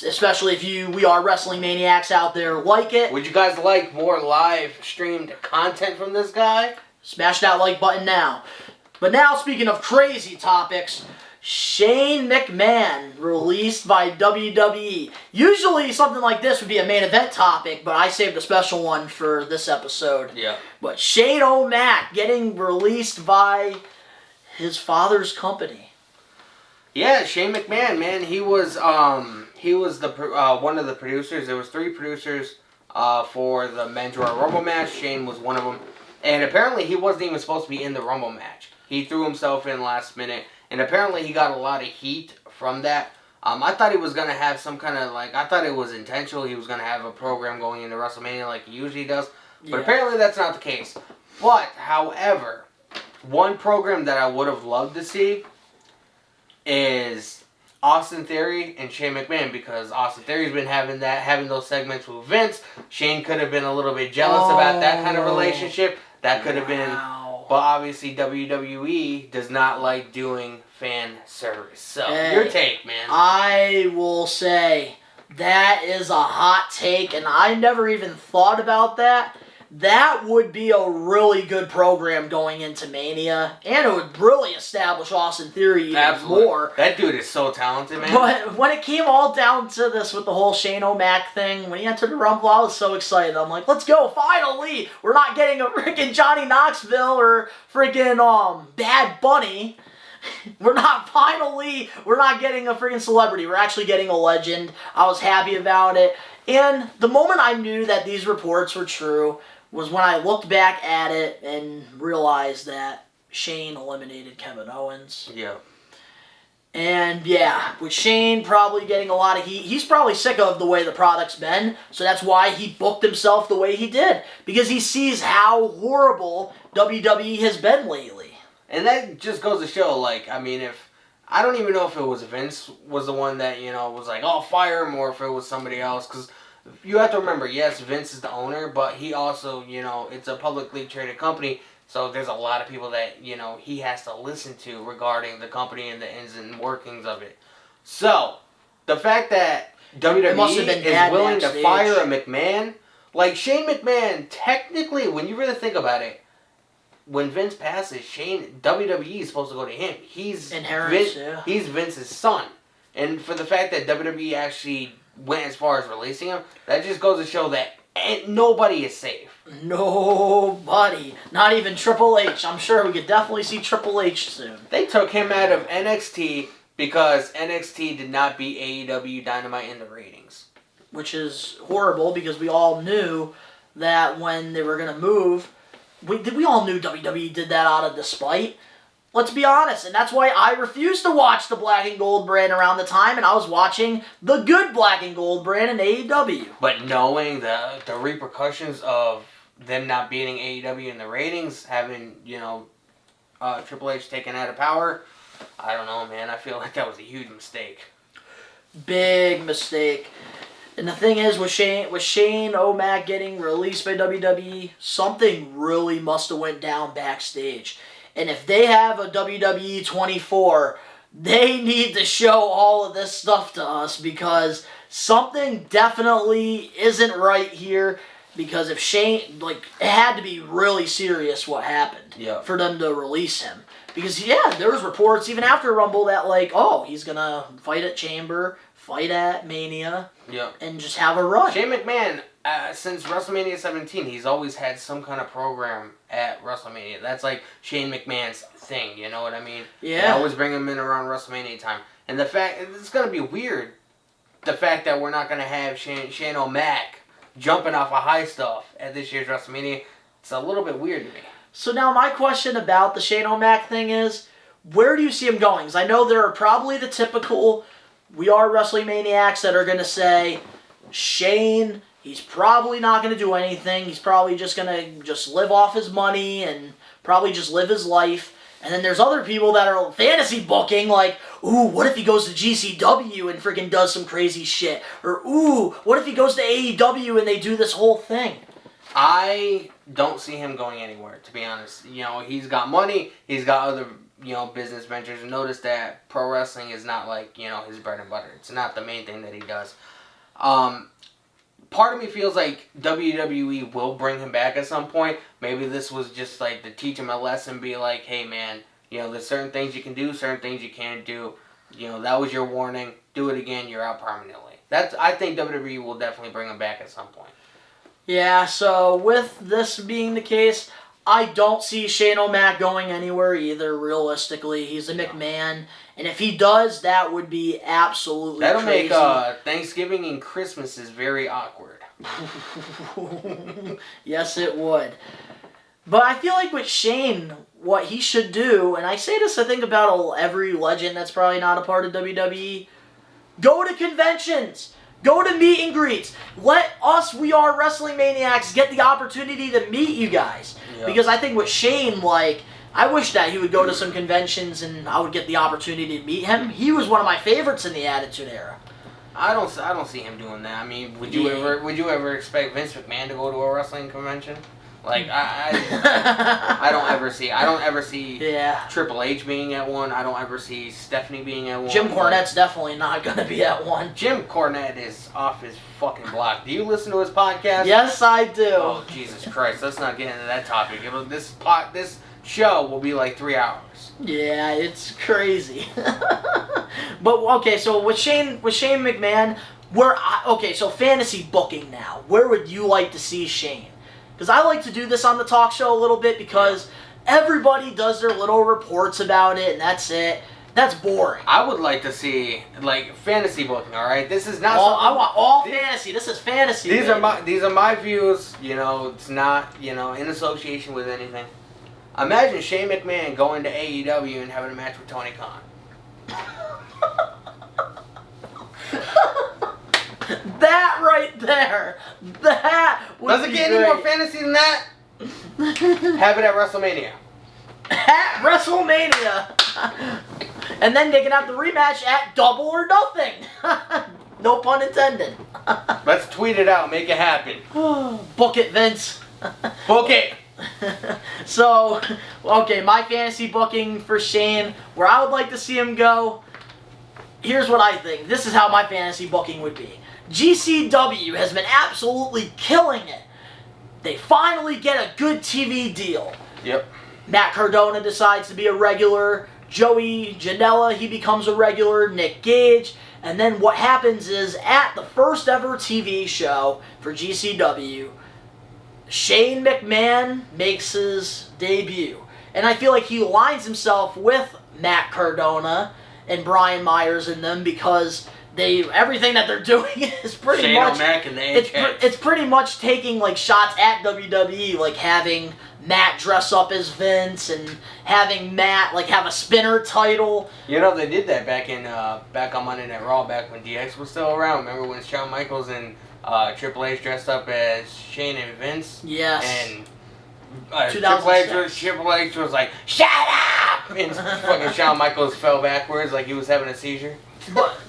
Especially if we are wrestling maniacs out there like it. Would you guys like more live streamed content from this guy? Smash that like button now. But now, speaking of crazy topics, Shane McMahon released by WWE. Usually something like this would be a main event topic, but I saved a special one for this episode. Yeah. But Shane O'Mac getting released by his father's company. Yeah, Shane McMahon, man, he was the one of the producers. There was 3 producers for the Men's Royal Rumble match. Shane was one of them, and apparently he wasn't even supposed to be in the Rumble match. He threw himself in last minute, and apparently he got a lot of heat from that. I thought he was gonna have some kind of I thought it was intentional. He was gonna have a program going into WrestleMania like he usually does, but apparently that's not the case. But however, one program that I would have loved to see is Austin Theory and Shane McMahon, because Austin Theory's been having those segments with Vince. Shane could have been a little bit jealous about that kind of relationship. That could have been, but obviously WWE does not like doing fan service. So your take, man. I will say that is a hot take, and I never even thought about that. That would be a really good program going into Mania, and it would really establish Austin Theory even more. That dude is so talented, man. But when it came all down to this with the whole Shane O'Mac thing, when he entered the Rumble, I was so excited. I'm like, let's go, finally! We're not getting a freaking Johnny Knoxville or freaking Bad Bunny. We're not getting a freaking celebrity. We're actually getting a legend. I was happy about it. And the moment I knew that these reports were true was when I looked back at it and realized that Shane eliminated Kevin Owens. Yeah. And yeah, with Shane probably getting a lot of heat, he's probably sick of the way the product's been, so that's why he booked himself the way he did. Because he sees how horrible WWE has been lately. And that just goes to show, I don't even know if it was Vince was the one that, was like, oh, fire him, or if it was somebody else, because you have to remember, yes, Vince is the owner, but he also, it's a publicly traded company, so there's a lot of people that, he has to listen to regarding the company and the ins and workings of it. So, the fact that WWE is willing to fire a McMahon, Shane McMahon, technically, when you really think about it, when Vince passes, WWE is supposed to go to him. He's Vince's son. And for the fact that WWE actually went as far as releasing him, that just goes to show that nobody is safe. Nobody. Not even Triple H. I'm sure we could definitely see Triple H soon. They took him out of NXT because NXT did not beat AEW Dynamite in the ratings. Which is horrible, because we all knew that when they were going to move, we all knew WWE did that out of despite. Let's be honest, and that's why I refused to watch the Black and Gold brand around the time, and I was watching the good Black and Gold brand in AEW. But knowing the repercussions of them not beating AEW in the ratings, having, Triple H taken out of power. I don't know, man. I feel like that was a huge mistake. Big mistake. And the thing is, with Shane O'Mac getting released by WWE, something really must have went down backstage. And if they have a WWE 24, they need to show all of this stuff to us, because something definitely isn't right here. Because if Shane, it had to be really serious what happened for them to release him. Because, there was reports even after Rumble that, he's going to fight at Chamber, fight at Mania, and just have a run. Shane McMahon, since WrestleMania 17, he's always had some kind of program at WrestleMania. That's like Shane McMahon's thing, you know what I mean? Yeah. They always bring him in around WrestleMania time. And the fact, it's going to be weird, the fact that we're not going to have Shane O'Mac jumping off of high stuff at this year's WrestleMania. It's a little bit weird to me. So now my question about the Shane O'Mac thing is, where do you see him going? Because I know there are probably the typical We Are Wrestling Maniacs that are going to say, Shane, he's probably not going to do anything. He's probably just going to just live off his money and probably just live his life. And then there's other people that are fantasy booking, like, ooh, what if he goes to GCW and freaking does some crazy shit? Or, ooh, what if he goes to AEW and they do this whole thing? I don't see him going anywhere, to be honest. He's got money, he's got other, business ventures. And notice that pro wrestling is not his bread and butter. It's not the main thing that he does. Part of me feels like WWE will bring him back at some point. Maybe this was just to teach him a lesson, be like, hey man, there's certain things you can do, certain things you can't do. That was your warning. Do it again, you're out permanently. I think WWE will definitely bring him back at some point. Yeah, so with this being the case, I don't see Shane O'Mac going anywhere either, realistically. He's a McMahon, and if he does, that would be absolutely That'll crazy. make Thanksgiving and Christmas is very awkward. Yes, it would. But I feel like with Shane, what he should do, and I say this, I think, about every legend that's probably not a part of WWE, go to conventions. Go to meet and greets. Let us, We Are Wrestling Maniacs, get the opportunity to meet you guys. Yeah. Because I think with Shane, I wish that he would go to some conventions and I would get the opportunity to meet him. He was one of my favorites in the Attitude Era. I don't see him doing that. I mean, would you ever expect Vince McMahon to go to a wrestling convention? I don't ever see Triple H being at one. I don't ever see Stephanie being at one. Jim Cornette's definitely not going to be at one. Jim Cornette is off his fucking block. Do you listen to his podcast? Yes, I do. Oh, Jesus Christ. Let's not get into that topic. This show will be 3 hours. Yeah, it's crazy. But, okay, so with Shane McMahon, so fantasy booking now. Where would you like to see Shane? Because I like to do this on the talk show a little bit because everybody does their little reports about it and that's it. That's boring. I would like to see fantasy booking. All right, this is not. I want all fantasy. This is fantasy. These are my views. It's not in association with anything. Imagine Shane McMahon going to AEW and having a match with Tony Khan. That right there. That would Does it get any more fantasy than that? Have it at WrestleMania. At WrestleMania. And then they can have the rematch at Double or Nothing. No pun intended. Let's tweet it out. Make it happen. Book it, Vince. Book it. So, okay, my fantasy booking for Shane, where I would like to see him go, here's what I think. This is how my fantasy booking would be. GCW has been absolutely killing it. They finally get a good TV deal. Yep. Matt Cardona decides to be a regular. Joey Janela, he becomes a regular. Nick Gage. And then what happens is, at the first ever TV show for GCW, Shane McMahon makes his debut. And I feel like he aligns himself with Matt Cardona and Brian Myers and them because everything that they're doing is pretty Shane much O'Mac and the it's pretty much taking shots at WWE, having Matt dress up as Vince and having Matt have a spinner title. They did that back on Monday Night Raw, back when DX was still around. Remember when Shawn Michaels and Triple H dressed up as Shane and Vince. Yes. And 2006. Triple H was like, "Shut up!" And fucking Shawn Michaels fell backwards like he was having a seizure. But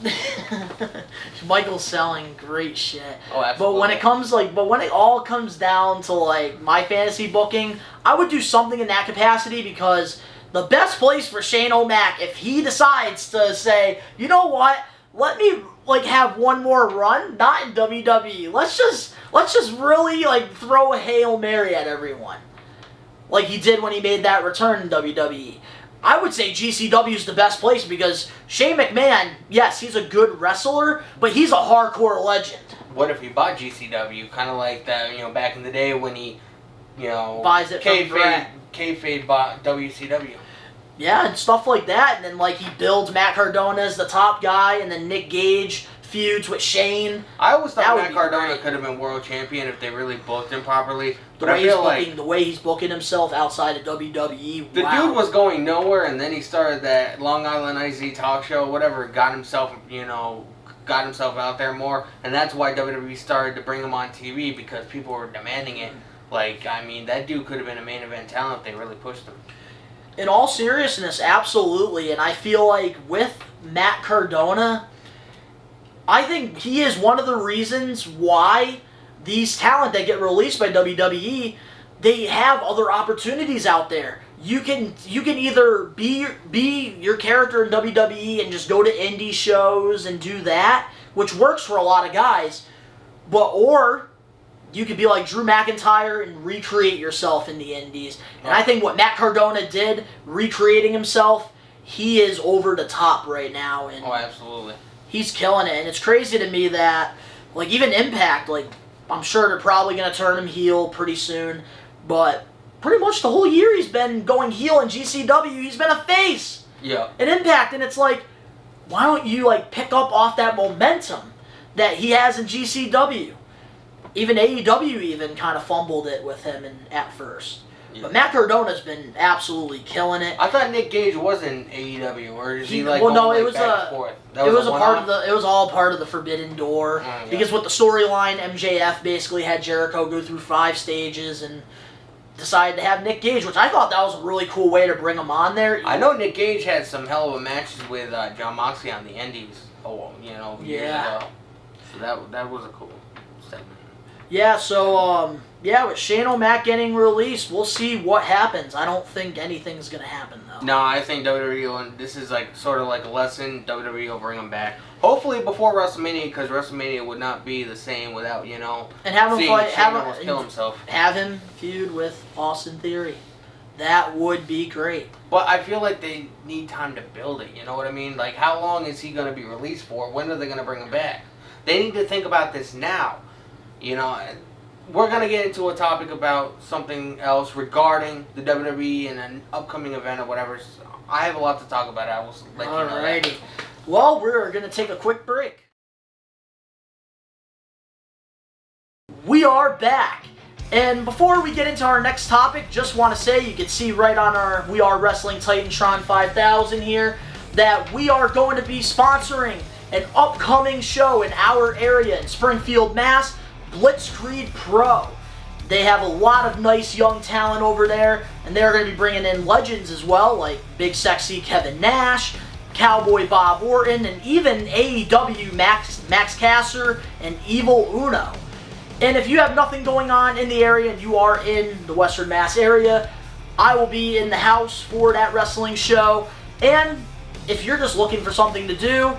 Michael's selling great shit. Oh, absolutely. But when it all comes down to like my fantasy booking, I would do something in that capacity because the best place for Shane O'Mac, if he decides to say, you know what, let me like have one more run, not in WWE. Let's just really like throw a Hail Mary at everyone, like he did when he made that return in WWE. I would say GCW is the best place because Shane McMahon, yes, he's a good wrestler, but he's a hardcore legend. What if he bought GCW? Kind of like that, back in the day when he, buys it from Brett. Kayfabe bought WCW. Yeah, and stuff like that, and then like he builds Matt Cardona as the top guy, and then Nick Gage feuds with Shane. I always thought Matt Cardona could have been world champion if they really booked him properly. But the way he's booking himself outside of WWE, the dude was going nowhere, and then he started that Long Island IZ talk show, whatever, got himself out there more, and that's why WWE started to bring him on TV because people were demanding it. Like, I mean, that dude could have been a main event talent if they really pushed him. In all seriousness, absolutely, and I feel like with Matt Cardona, I think he is one of the reasons why these talent that get released by WWE, they have other opportunities out there. You can either be your character in WWE and just go to indie shows and do that, which works for a lot of guys, or you could be like Drew McIntyre and recreate yourself in the indies. And I think what Matt Cardona did, recreating himself, he is over the top right now. And oh, absolutely. He's killing it. And it's crazy to me that, like, even Impact, like, I'm sure they're probably going to turn him heel pretty soon. But pretty much the whole year he's been going heel in GCW. He's been a face. Yeah. In Impact. And it's like, why don't you, like, pick up off that momentum that he has in GCW? Even AEW even kind of fumbled it with him at first. Yeah. But Matt Cardona's been absolutely killing it. I thought Nick Gage was in AEW, or is he like? Well, no, it was back and forth? It was all part of the Forbidden Door. Yeah. Because with the storyline, MJF basically had Jericho go through 5 stages and decided to have Nick Gage, which I thought that was a really cool way to bring him on there. I know Nick Gage had some hell of a matches with John Moxley on the Indies. Years ago. So that was a cool segment. Yeah, so, with Shane O'Mac getting released, we'll see what happens. I don't think anything's going to happen, though. No, I think WWE, and this is like sort of like a lesson, WWE will bring him back. Hopefully before WrestleMania, because WrestleMania would not be the same without, and have him fight, kill himself. Have him feud with Austin Theory. That would be great. But I feel like they need time to build it, you know what I mean? Like, how long is he going to be released for? When are they going to bring him back? They need to think about this now. We're going to get into a topic about something else regarding the WWE and an upcoming event or whatever. So I have a lot to talk about. I will let you know that. Alrighty. Well, we're going to take a quick break. We are back. And before we get into our next topic, just want to say, you can see right on our We Are Wrestling Titantron 5000 here, that we are going to be sponsoring an upcoming show in our area in Springfield, Mass., Blitzkrieg Pro. They have a lot of nice young talent over there, and they're going to be bringing in legends as well, like Big Sexy Kevin Nash, Cowboy Bob Orton, and even AEW Max Caster and Evil Uno. And if you have nothing going on in the area and you are in the Western Mass area, I will be in the house for that wrestling show. And if you're just looking for something to do,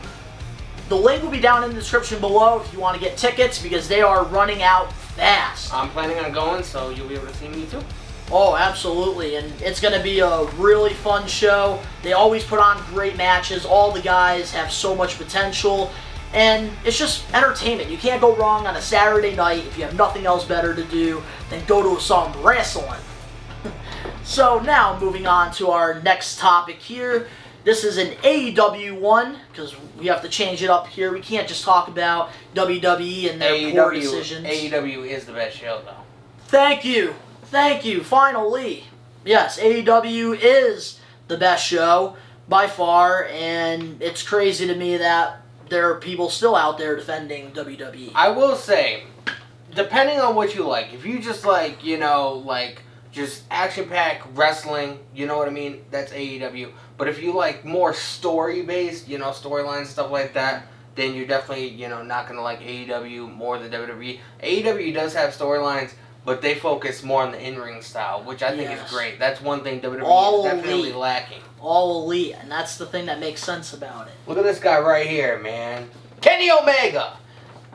the link will be down in the description below if you want to get tickets, because they are running out fast. I'm planning on going, so you'll be able to see me too. Oh, absolutely. And it's going to be a really fun show. They always put on great matches. All the guys have so much potential. And it's just entertainment. You can't go wrong on a Saturday night if you have nothing else better to do than go to some wrestling. So now, moving on to our next topic here. This is an AEW one, because we have to change it up here. We can't just talk about WWE and their poor decisions. AEW is the best show, though. Thank you. Thank you. Finally. Yes, AEW is the best show by far, and it's crazy to me that there are people still out there defending WWE. I will say, depending on what you like, if you just like, just action-packed wrestling, you know what I mean? That's AEW. But if you like more story-based, storylines and stuff like that, then you're definitely, not going to like AEW more than WWE. AEW does have storylines, but they focus more on the in-ring style, which I think is great. That's one thing WWE is definitely lacking. All elite, and that's the thing that makes sense about it. Look at this guy right here, man. Kenny Omega!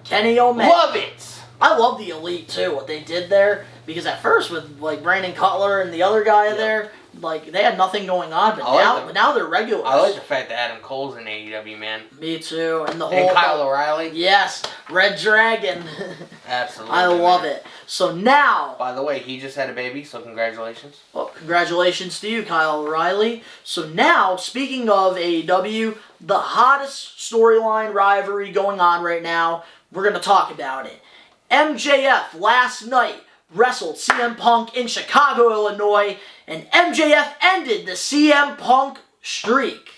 Kenny Omega. Love it! I love the Elite, too, what they did there. Because at first, with, Brandon Cutler and the other guy there, they had nothing going on. But now they're regulars. I like the fact that Adam Cole's in AEW, man. Me, too. And the whole... And Kyle O'Reilly. Yes. Red Dragon. Absolutely. I love it. So now... By the way, he just had a baby, so congratulations. Well, congratulations to you, Kyle O'Reilly. So now, speaking of AEW, the hottest storyline rivalry going on right now, we're going to talk about it. MJF last night wrestled CM Punk in Chicago, Illinois, and MJF ended the CM Punk streak.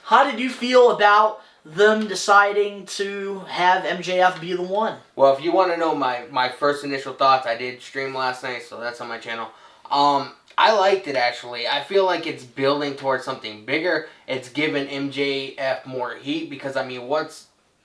How did you feel about them deciding to have MJF be the one? Well, if you want to know my first initial thoughts, I did stream last night, so that's on my channel. I liked it, actually. I feel like it's building towards something bigger. It's giving MJF more heat, because,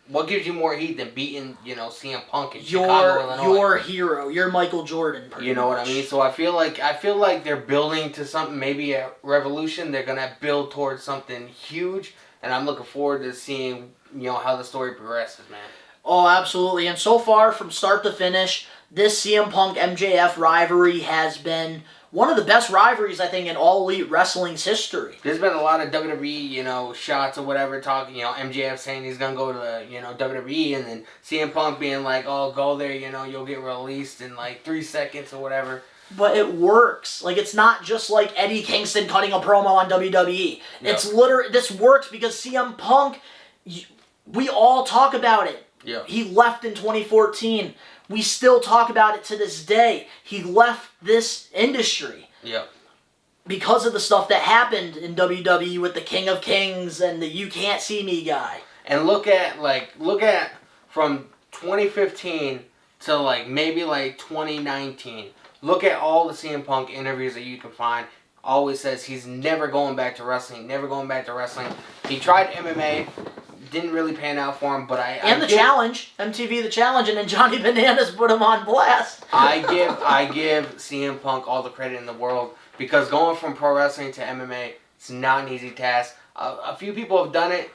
what gives you more heat than beating, CM Punk in Chicago, Illinois? Your hero. You're Michael Jordan, pretty much. What I mean? So I feel like they're building to something, maybe a revolution. They're going to build towards something huge, and I'm looking forward to seeing, how the story progresses, man. Oh, absolutely. And so far, from start to finish, this CM Punk MJF rivalry has been one of the best rivalries, I think, in All Elite Wrestling's history. There's been a lot of WWE, shots or whatever, talking, MJF saying he's going to go to, WWE, and then CM Punk being like, oh, go there, you'll get released in, 3 seconds or whatever. But it works. It's not just like Eddie Kingston cutting a promo on WWE. No. It's literally, this works because CM Punk, we all talk about it. Yeah. He left in 2014. We still talk about it to this day. He left this industry. Yeah. Because of the stuff that happened in WWE with the King of Kings and the You Can't See Me guy. And look at from 2015 to maybe 2019. Look at all the CM Punk interviews that you can find. Always says he's never going back to wrestling. Never going back to wrestling. He tried MMA. Didn't really pan out for him, but Challenge, MTV The Challenge, and then Johnny Bananas put him on blast. I give CM Punk all the credit in the world, because going from pro wrestling to MMA, it's not an easy task. A few people have done it.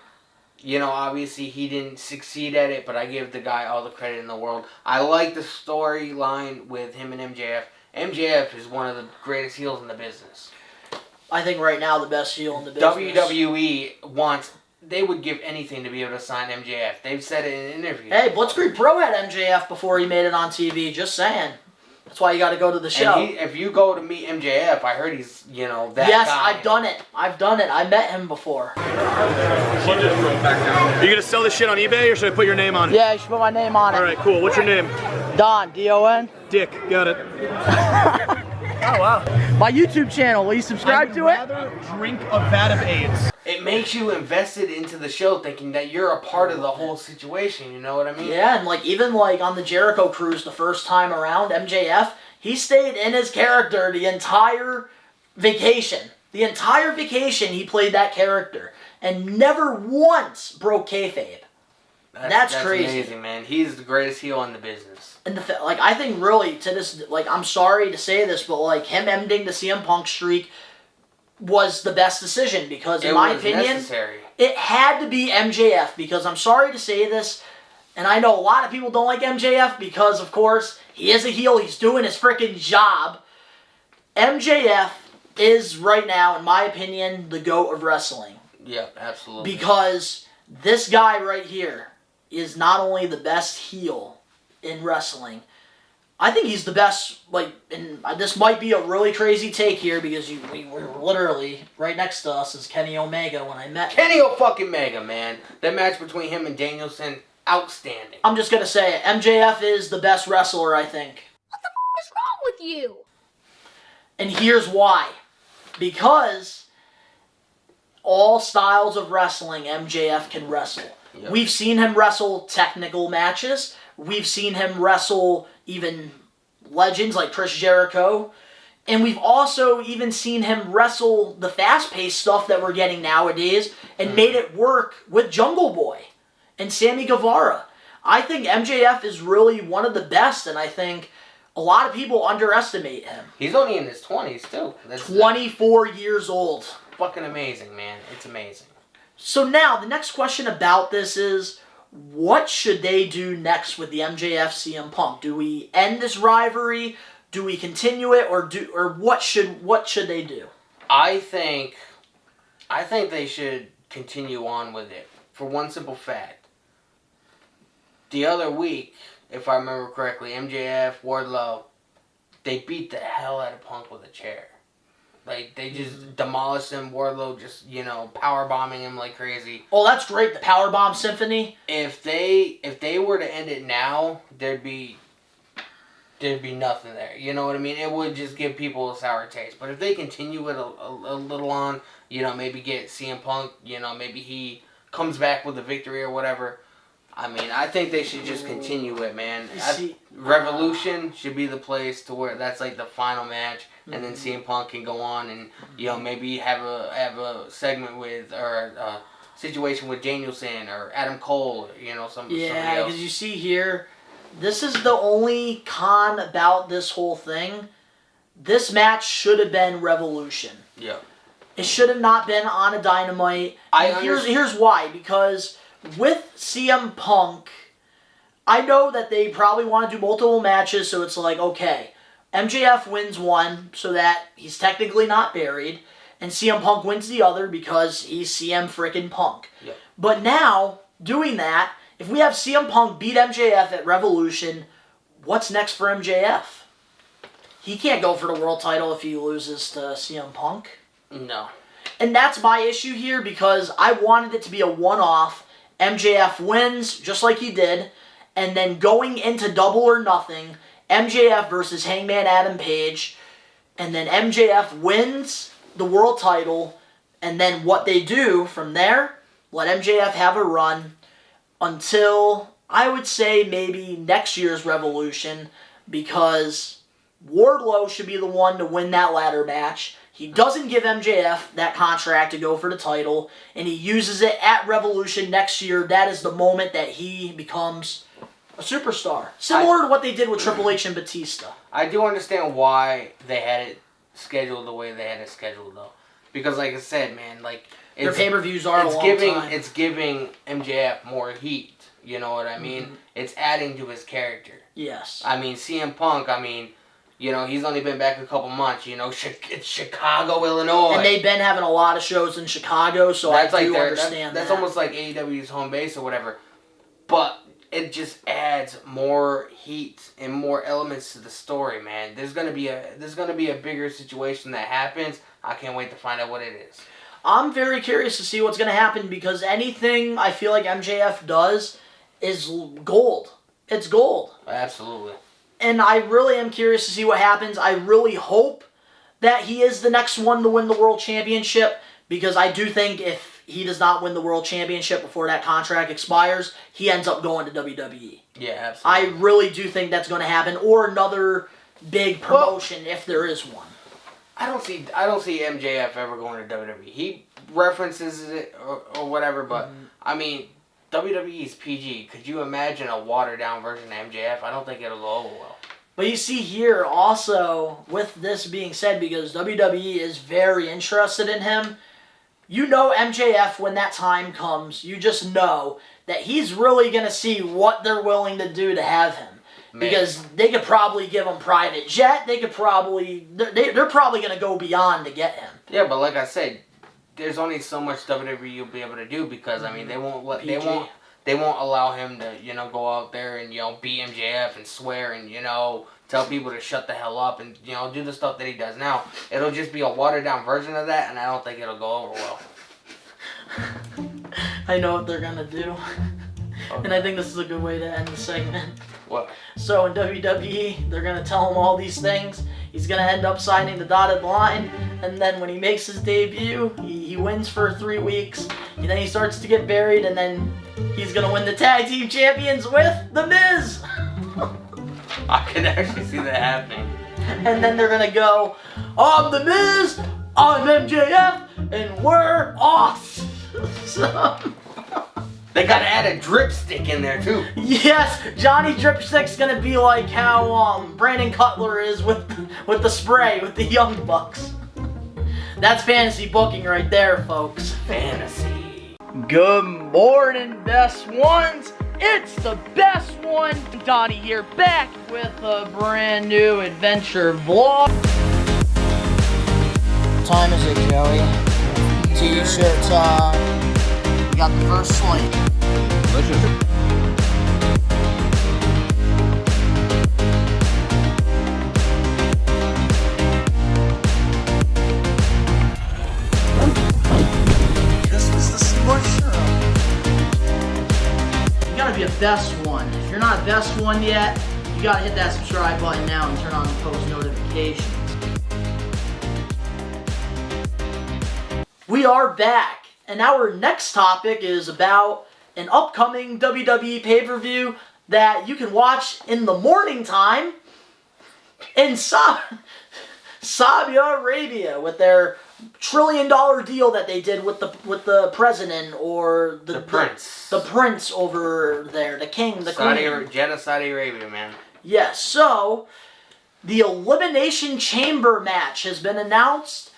Obviously he didn't succeed at it, but I give the guy all the credit in the world. I like the storyline with him and MJF. MJF is one of the greatest heels in the business. I think right now the best heel in the business. WWE they would give anything to be able to sign MJF. They've said it in interviews. Hey, Blitzkrieg Pro had MJF before he made it on TV. Just saying. That's why you got to go to the show. And if you go to meet MJF, I heard he's, that yes, guy. I've done it. I met him before. Are you going to sell this shit on eBay, or should I put your name on it? Yeah, you should put my name on it. All right, cool. What's your name? Don, D-O-N. Dick, got it. Oh, wow. My YouTube channel, will you subscribe to it? I'd rather drink a vat of AIDS. It makes you invested into the show, thinking that you're a part of the whole situation, you know what I mean? Yeah, and even on the Jericho cruise the first time around, MJF, he stayed in his character the entire vacation. The entire vacation he played that character, and never once broke kayfabe. That's crazy. Amazing, man. He's the greatest heel in the business. And I think really to this, I'm sorry to say this, but him ending the CM Punk streak was the best decision, because in my opinion, necessary. It had to be MJF, because I'm sorry to say this, and I know a lot of people don't like MJF because, of course, he is a heel, he's doing his freaking job. MJF is right now, in my opinion, the GOAT of wrestling. Yeah, absolutely. Because this guy right here is not only the best heel in wrestling, I think he's the best, and this might be a really crazy take here, because we were literally, right next to us is Kenny Omega when I met him. Kenny Omega, man. That match between him and Danielson, outstanding. I'm just going to say it. MJF is the best wrestler, I think. What the f*** is wrong with you? And here's why. Because all styles of wrestling, MJF can wrestle. Yep. We've seen him wrestle technical matches. We've seen him wrestle even legends like Chris Jericho. And we've also even seen him wrestle the fast-paced stuff that we're getting nowadays and made it work with Jungle Boy and Sammy Guevara. I think MJF is really one of the best, and I think a lot of people underestimate him. He's only in his 20s, too. That's 24 years old. fucking amazing, man. It's amazing. So now, the next question about this is, what should they do next with the MJF CM Punk? Do we end this rivalry? Do we continue it, or what should they do? I think they should continue on with it for one simple fact. The other week, if I remember correctly, MJF, Wardlow, they beat the hell out of Punk with a chair. Like, they just demolished him. Wardlow just, power bombing him like crazy. Oh, that's great. The Powerbomb Symphony. If they were to end it now, there'd be nothing there. You know what I mean? It would just give people a sour taste. But if they continue it a little on, maybe get CM Punk, maybe he comes back with a victory or whatever. I mean, I think they should just continue it, man. Revolution should be the place to where that's like the final match, and then CM Punk can go on and maybe have a segment with or a situation with Danielson or Adam Cole, somebody else. Yeah, because you see here, this is the only con about this whole thing. This match should have been Revolution. Yeah. It should have not been on a Dynamite. Here's why. Because with CM Punk, I know that they probably want to do multiple matches, so it's like, okay, MJF wins one so that he's technically not buried, and CM Punk wins the other because he's CM frickin' Punk. Yep. But now, doing that, if we have CM Punk beat MJF at Revolution, what's next for MJF? He can't go for the world title if he loses to CM Punk. No. And that's my issue here, because I wanted it to be a one-off. MJF wins, just like he did, and then going into Double or Nothing, MJF versus Hangman Adam Page, and then MJF wins the world title, and then what they do from there, let MJF have a run until, I would say, maybe next year's Revolution, because Wardlow should be the one to win that ladder match. He doesn't give MJF that contract to go for the title, and he uses it at Revolution next year. That is the moment that he becomes a superstar. Similar to what they did with Triple H and Batista. I do understand why they had it scheduled the way they had it scheduled, though. Because, like I said, man, their pay-per-views are a long time. It's giving MJF more heat. You know what I mean? Mm-hmm. It's adding to his character. Yes. I mean, CM Punk, he's only been back a couple months. It's Chicago, Illinois. And they've been having a lot of shows in Chicago, so I do understand that. That's almost like AEW's home base or whatever. But it just adds more heat and more elements to the story, man. There's gonna be a bigger situation that happens. I can't wait to find out what it is. I'm very curious to see what's gonna happen, because anything I feel like MJF does is gold. It's gold. Absolutely. And I really am curious to see what happens. I really hope that he is the next one to win the World Championship, because I do think if he does not win the World Championship before that contract expires, he ends up going to WWE. Yeah, absolutely. I really do think that's going to happen, or another big promotion if there is one. I don't see MJF ever going to WWE. He references it or whatever, but WWE is PG. Could you imagine a watered-down version of MJF? I don't think it'll go over well. But you see here, also, with this being said, because WWE is very interested in him, MJF, when that time comes, you just know that he's really going to see what they're willing to do to have him. Man. Because they could probably give him private jet. They're probably going to go beyond to get him. Yeah, but like I said, there's only so much WWE you'll be able to do, because they won't allow him to go out there and beat MJF and swear and tell people to shut the hell up and do the stuff that he does now. It'll just be a watered down version of that, and I don't think it'll go over well. I know what they're gonna do, and I think this is a good way to end the segment. What? So in WWE, they're going to tell him all these things. He's going to end up signing the dotted line. And then when he makes his debut, he wins for 3 weeks. And then he starts to get buried. And then he's going to win the tag team champions with The Miz. I can actually see that happening. And then they're going to go, I'm The Miz, I'm MJF, and we're off. So... They gotta add a dripstick in there too. Yes, Johnny Dripstick's gonna be like how Brandon Cutler is with the spray with the Young Bucks. That's fantasy booking right there, folks. Fantasy. Good morning, best ones. It's the best one. Donnie here, back with a brand new adventure vlog. What time is it, Joey? T-shirt time. We got the first slate. Delicious. This is the sports show. You gotta be a best one. If you're not a best one yet, you gotta hit that subscribe button now and turn on the post notifications. We are back. And our next topic is about an upcoming WWE pay-per-view that you can watch in the morning time in Saudi Arabia with their $1 trillion deal that they did with the president or The prince. the prince over there, the king, the queen. Jeddah, Saudi Arabia, man. Yes, so the Elimination Chamber match has been announced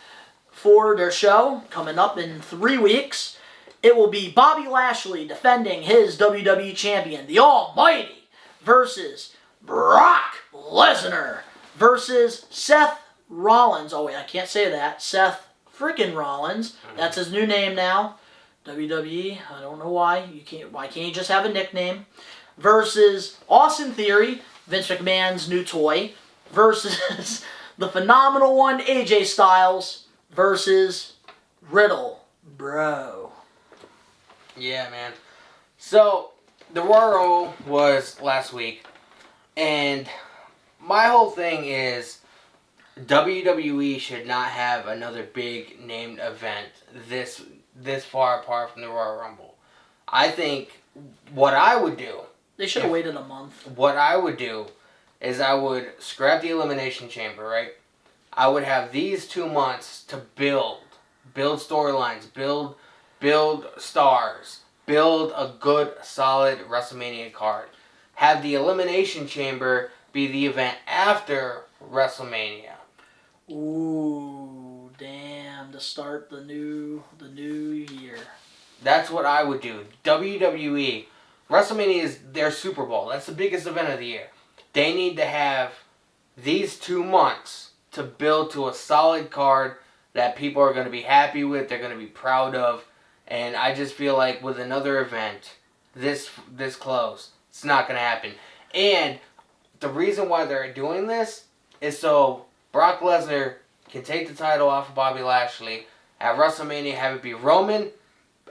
for their show coming up in 3 weeks. It will be Bobby Lashley defending his WWE champion, the Almighty, versus Brock Lesnar versus Seth Rollins. Oh wait, I can't say that. Seth freaking Rollins. That's his new name now. WWE. I don't know why. Why can't you just have a nickname? Versus Austin Theory, Vince McMahon's new toy, versus the phenomenal one AJ Styles versus Riddle, bro. Yeah, man. So, the Royal Rumble was last week, and my whole thing is WWE should not have another big named event this far apart from the Royal Rumble. I think what I would do... They should have waited a month. What I would do is I would scrap the Elimination Chamber, right? I would have these 2 months to build storylines, build stars, build a good, solid WrestleMania card. Have the Elimination Chamber be the event after WrestleMania. Ooh, damn! To start the new year. That's what I would do. WWE, WrestleMania is their Super Bowl. That's the biggest event of the year. They need to have these 2 months to build to a solid card that people are going to be happy with, they're going to be proud of, and I just feel like with another event this close, it's not going to happen. And the reason why they're doing this is so Brock Lesnar can take the title off of Bobby Lashley at WrestleMania, have it be Roman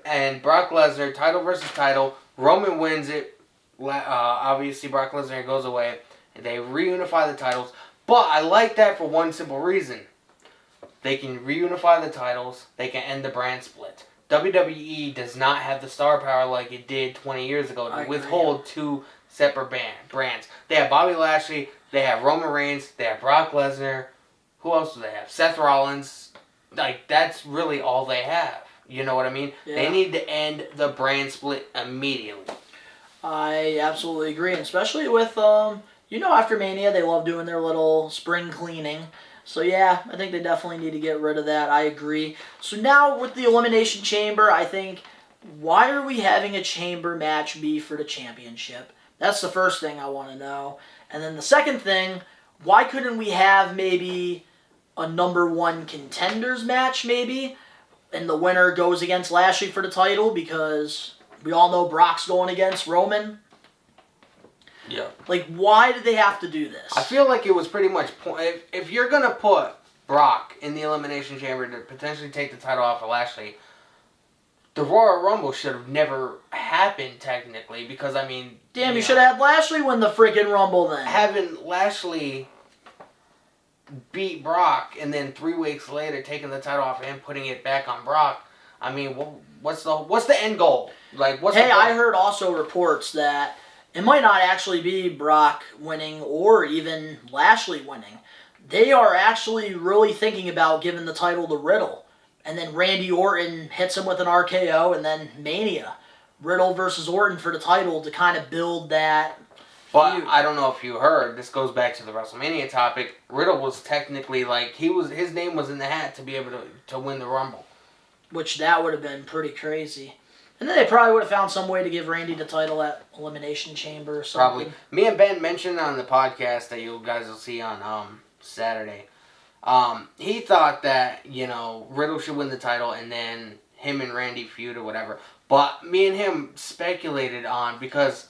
and Brock Lesnar, title versus title. Roman wins it. Obviously, Brock Lesnar goes away. They reunify the titles. But I like that for one simple reason. They can reunify the titles. They can end the brand split. WWE does not have the star power like it did 20 years ago to withhold 2 separate brands. They have Bobby Lashley. They have Roman Reigns. They have Brock Lesnar. Who else do they have? Seth Rollins. Like, that's really all they have. You know what I mean? Yeah. They need to end the brand split immediately. I absolutely agree. And especially with, after Mania, they love doing their little spring cleaning. So yeah, I think they definitely need to get rid of that. I agree. So now with the Elimination Chamber, I think, why are we having a chamber match be for the championship? That's the first thing I want to know. And then the second thing, why couldn't we have maybe a #1 contenders match maybe? And the winner goes against Lashley for the title because we all know Brock's going against Roman. Yeah. Like, why did they have to do this? I feel like it was pretty much... If you're going to put Brock in the Elimination Chamber to potentially take the title off of Lashley, the Royal Rumble should have never happened technically because I mean, Damn, you should have had Lashley win the freaking Rumble then. having Lashley beat Brock and then 3 weeks later taking the title off him, putting it back on Brock. I mean, what's the end goal? Like, what's Hey, the I heard also reports that it might not actually be Brock winning or even Lashley winning. They are actually really thinking about giving the title to Riddle. And then Randy Orton hits him with an RKO and then Mania. Riddle versus Orton for the title to kind of build that But feud. I don't know if you heard, this goes back to the WrestleMania topic, Riddle was technically like, his name was in the hat to be able to win the Rumble. Which that would have been pretty crazy. And then they probably would have found some way to give Randy the title at Elimination Chamber or something. Probably. Me and Ben mentioned on the podcast that you guys will see on Saturday. He thought that, Riddle should win the title and then him and Randy feud or whatever. But me and him speculated on, because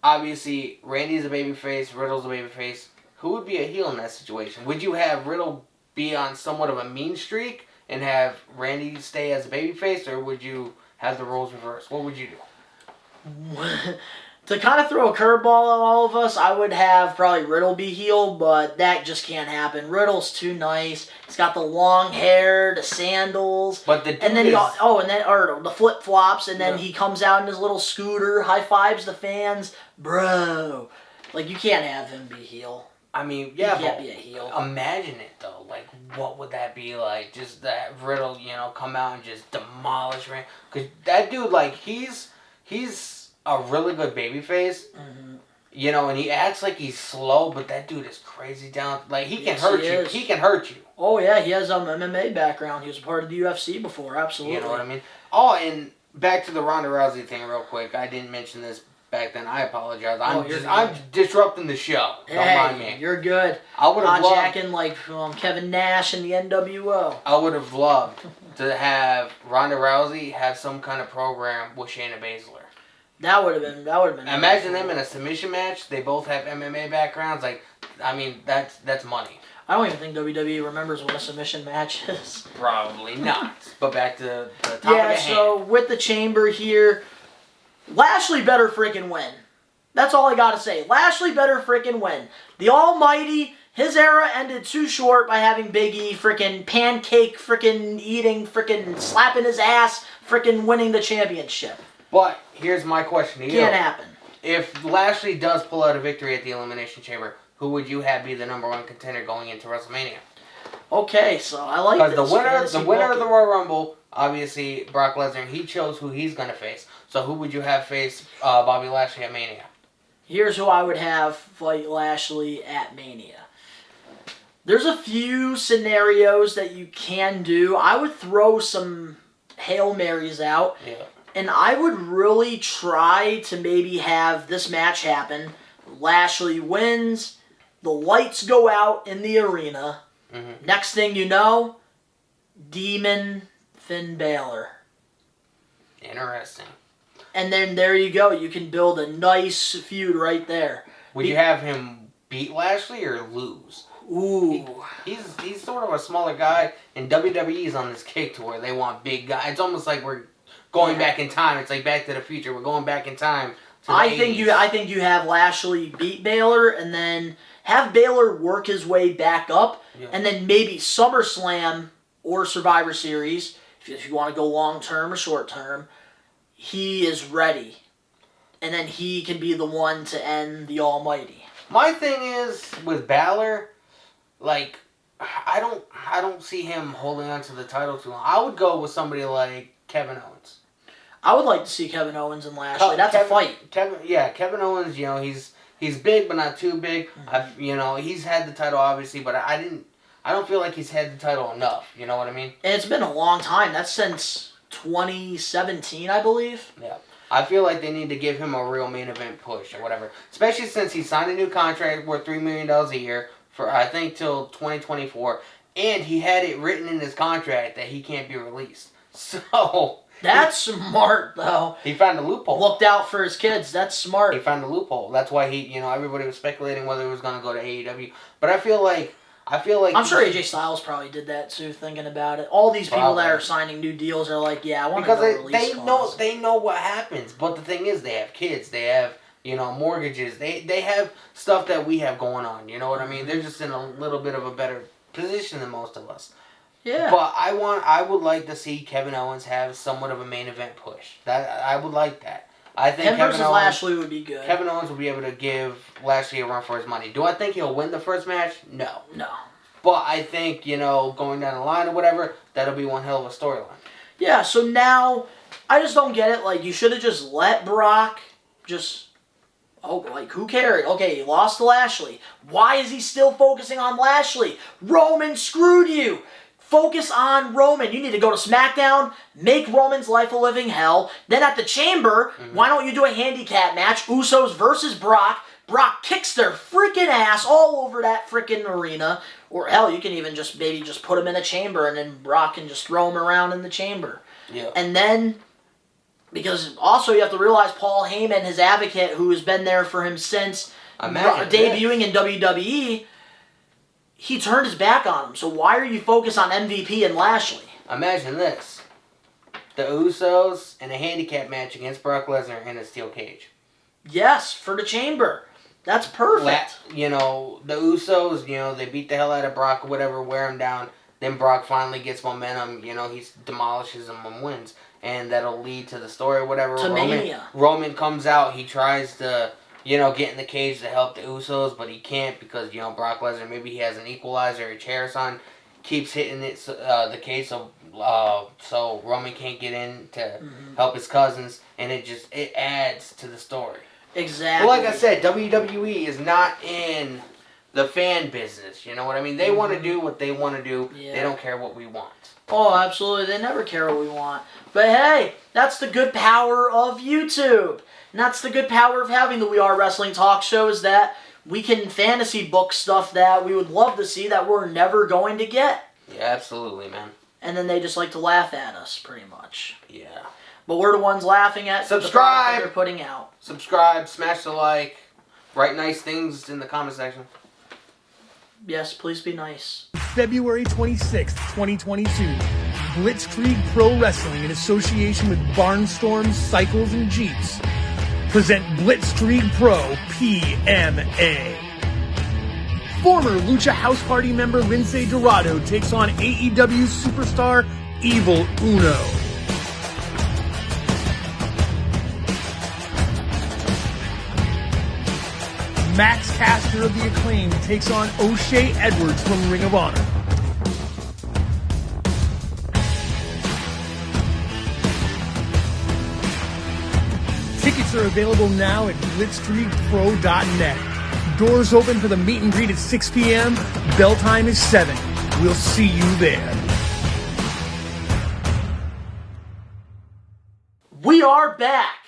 obviously Randy's a babyface, Riddle's a babyface. Who would be a heel in that situation? Would you have Riddle be on somewhat of a mean streak and have Randy stay as a babyface, or would you have the roles reversed? What would you do? To kind of throw a curveball at all of us, I would have probably Riddle be heel, but that just can't happen. Riddle's too nice. He's got the long hair, the sandals, But the dude and then is, the flip flops, and then Yeah. he comes out in his little scooter, high fives the fans, bro. Like, you can't have him be heel. I mean, He yeah, can't but be a heel. imagine it though. Like, what would that be like? Just that Riddle, come out and just demolish Randy. Because that dude, like, he's a really good babyface. Mm-hmm. And he acts like he's slow, but that dude is crazy down. Like, he can Yes, hurt he you. is. He can hurt you. Oh yeah, he has an MMA background. He was a part of the UFC before, absolutely. You know what I mean? Oh, and back to the Ronda Rousey thing real quick. I didn't mention this back then. I apologize. I'm disrupting the show. Don't mind me. You're good. I would have loved. Jacking like Kevin Nash in the NWO. I would have loved to have Ronda Rousey have some kind of program with Shayna Baszler. That would have been. Imagine them in a submission match. They both have MMA backgrounds. Like, I mean, that's money. I don't even think WWE remembers what a submission match is. Probably not. But back to the topic Yeah. at So hand. with the chamber here, Lashley better freaking win. That's all I gotta say. Lashley better freaking win. The Almighty. His era ended too short by having Big E freaking pancake freaking eating freaking slapping his ass freaking winning the championship. But here's my question to you. Can't happen. If Lashley does pull out a victory at the Elimination Chamber, who would you have be the number one contender going into WrestleMania? Okay, so I like Because this. the winner of the Royal Rumble, obviously Brock Lesnar, he chose who he's going to face. So who would you have face Bobby Lashley at Mania? Here's who I would have fight Lashley at Mania. There's a few scenarios that you can do. I would throw some Hail Marys out. Yeah. And I would really try to maybe have this match happen. Lashley wins. The lights go out in the arena. Mm-hmm. Next thing you know, Demon Finn Balor. Interesting. And then there you go. You can build a nice feud right there. Would you have him beat Lashley or lose? Ooh. He's sort of a smaller guy, and WWE's on this kick to where they want big guys. It's almost like we're going back in time. It's like Back to the Future. We're going back in time. I think you have Lashley beat Baylor and then have Baylor work his way back up, and then maybe SummerSlam or Survivor Series, if you want to go long term or short term, he is ready, and then he can be the one to end the Almighty. My thing is with Balor, like I don't see him holding on to the title too long. I would go with somebody like Kevin Owens. I would like to see Kevin Owens and Lashley. That's a fight. Kevin Owens, he's big but not too big. Mm-hmm. He's had the title obviously, but I don't feel like he's had the title enough. You know what I mean? And it's been a long time. That's since 2017, I believe. Yeah. I feel like they need to give him a real main event push or whatever. Especially since he signed a new contract worth $3 million a year for, I think, till 2024. And he had it written in his contract that he can't be released. So... That's smart, though. He found a loophole. Looked out for his kids. That's smart. He found a loophole. That's why everybody was speculating whether he was going to go to AEW. But I feel like I feel like I'm sure AJ Styles probably did that too. Thinking about it, all these people that are signing new deals are like, yeah, I want to because go release clause. they know what happens. But the thing is, they have kids, they have mortgages, they have stuff that we have going on. You know what I mean? They're just in a little bit of a better position than most of us. Yeah. But I would like to see Kevin Owens have somewhat of a main event push. I would like that. I think him versus Lashley would be good. Kevin Owens will be able to give Lashley a run for his money. Do I think he'll win the first match? No. But I think, going down the line or whatever, that'll be one hell of a storyline. Yeah, so now, I just don't get it. Like, you should have just let Brock who cared? Okay, he lost to Lashley. Why is he still focusing on Lashley? Roman screwed you. Focus on Roman. You need to go to SmackDown, make Roman's life a living hell. Then at the Chamber, why don't you do a handicap match? Usos versus Brock. Brock kicks their freaking ass all over that freaking arena. Or hell, you can even just put him in a chamber and then Brock can just throw him around in the chamber. Yeah. And then, because also you have to realize Paul Heyman, his advocate, who has been there for him since debuting in WWE, he turned his back on him. So why are you focused on MVP and Lashley? Imagine this. The Usos in a handicap match against Brock Lesnar in a steel cage. Yes, for the Chamber. That's perfect. The Usos, they beat the hell out of Brock or whatever, wear him down. Then Brock finally gets momentum. He demolishes him and wins. And that'll lead to the story or whatever. To Mania. Roman comes out. He tries to... get in the cage to help the Usos, but he can't because, Brock Lesnar, maybe he has an equalizer, a chair or something, keeps hitting the cage so Roman can't get in to help his cousins, and it adds to the story. Exactly. Well, like I said, WWE is not in the fan business, you know what I mean? They want to do what they want to do. Yeah. They don't care what we want. Oh, absolutely. They never care what we want. But hey, that's the good power of YouTube. And that's the good power of having the We Are Wrestling Talk Show, is that we can fantasy book stuff that we would love to see that we're never going to get. Yeah, absolutely, man. And then they just like to laugh at us, pretty much. Yeah. But we're the ones laughing at the product that they're putting out. Subscribe, smash the like, write nice things in the comment section. Yes, please be nice. February 26th, 2022, Blitzkrieg Pro Wrestling in association with Barnstorms, Cycles, and Jeeps present Blitzkrieg Pro PMA. Former Lucha House Party member Lince Dorado takes on AEW superstar Evil Uno. Max Caster of the Acclaim takes on O'Shea Edwards from Ring of Honor. Tickets are available now at blitzkriegpro.net. Doors open for the meet and greet at 6 p.m. Bell time is 7. We'll see you there. We are back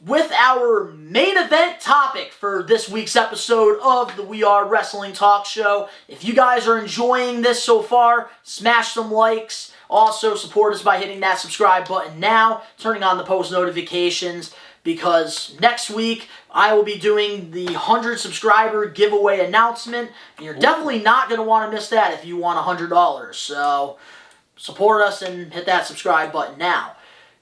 with our main event topic for this week's episode of the We Are Wrestling Talk Show. If you guys are enjoying this so far, smash some likes. Also, support us by hitting that subscribe button now, turning on the post notifications, because next week I will be doing the 100 subscriber giveaway announcement. And you're definitely not going to want to miss that if you want $100. So support us and hit that subscribe button now,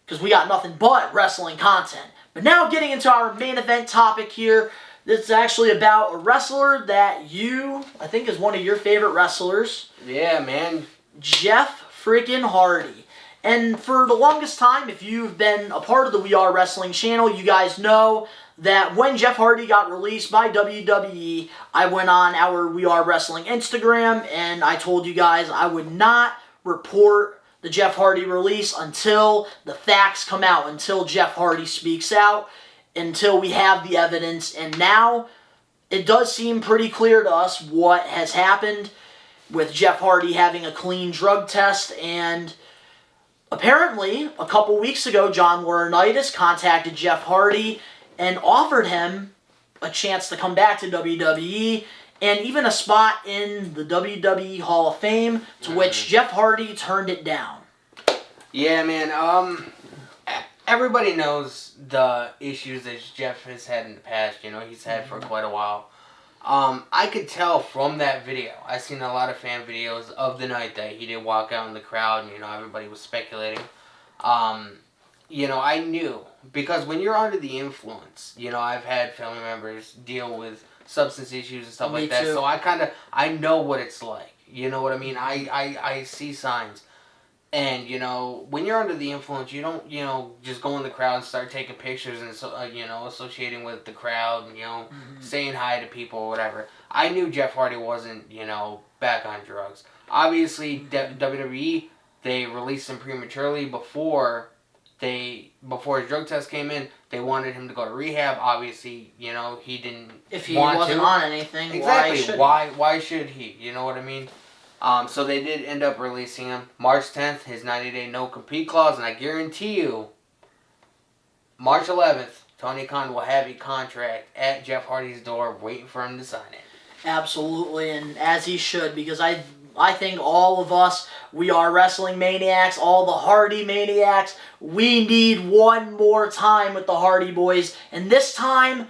because we got nothing but wrestling content. But now getting into our main event topic here, it's actually about a wrestler that I think is one of your favorite wrestlers. Yeah, man. Jeff freaking Hardy. And for the longest time, if you've been a part of the We Are Wrestling channel, you guys know that when Jeff Hardy got released by WWE, I went on our We Are Wrestling Instagram and I told you guys I would not report the Jeff Hardy release until the facts come out, until Jeff Hardy speaks out, until we have the evidence. And now it does seem pretty clear to us what has happened with Jeff Hardy having a clean drug test. And apparently, a couple weeks ago, John Laurinaitis contacted Jeff Hardy and offered him a chance to come back to WWE and even a spot in the WWE Hall of Fame, to which Jeff Hardy turned it down. Yeah, man. Everybody knows the issues that Jeff has had in the past. He's had for quite a while. I could tell from that video. I seen a lot of fan videos of the night that he did walk out in the crowd, and everybody was speculating. I knew, because when you're under the influence, I've had family members deal with substance issues and stuff like that. Too. So I know what it's like. You know what I mean? I see signs. And, when you're under the influence, you don't, just go in the crowd and start taking pictures and, associating with the crowd and, saying hi to people or whatever. I knew Jeff Hardy wasn't, back on drugs. Obviously, WWE, they released him prematurely before his drug test came in. They wanted him to go to rehab. Obviously, he didn't If he want wasn't to. on anything, Exactly. Why should he? You know what I mean? So they did end up releasing him. March 10th, his 90-day no-compete clause, and I guarantee you, March 11th, Tony Khan will have a contract at Jeff Hardy's door waiting for him to sign it. Absolutely, and as he should, because I think all of us, we are wrestling maniacs, all the Hardy maniacs, we need one more time with the Hardy Boys, and this time,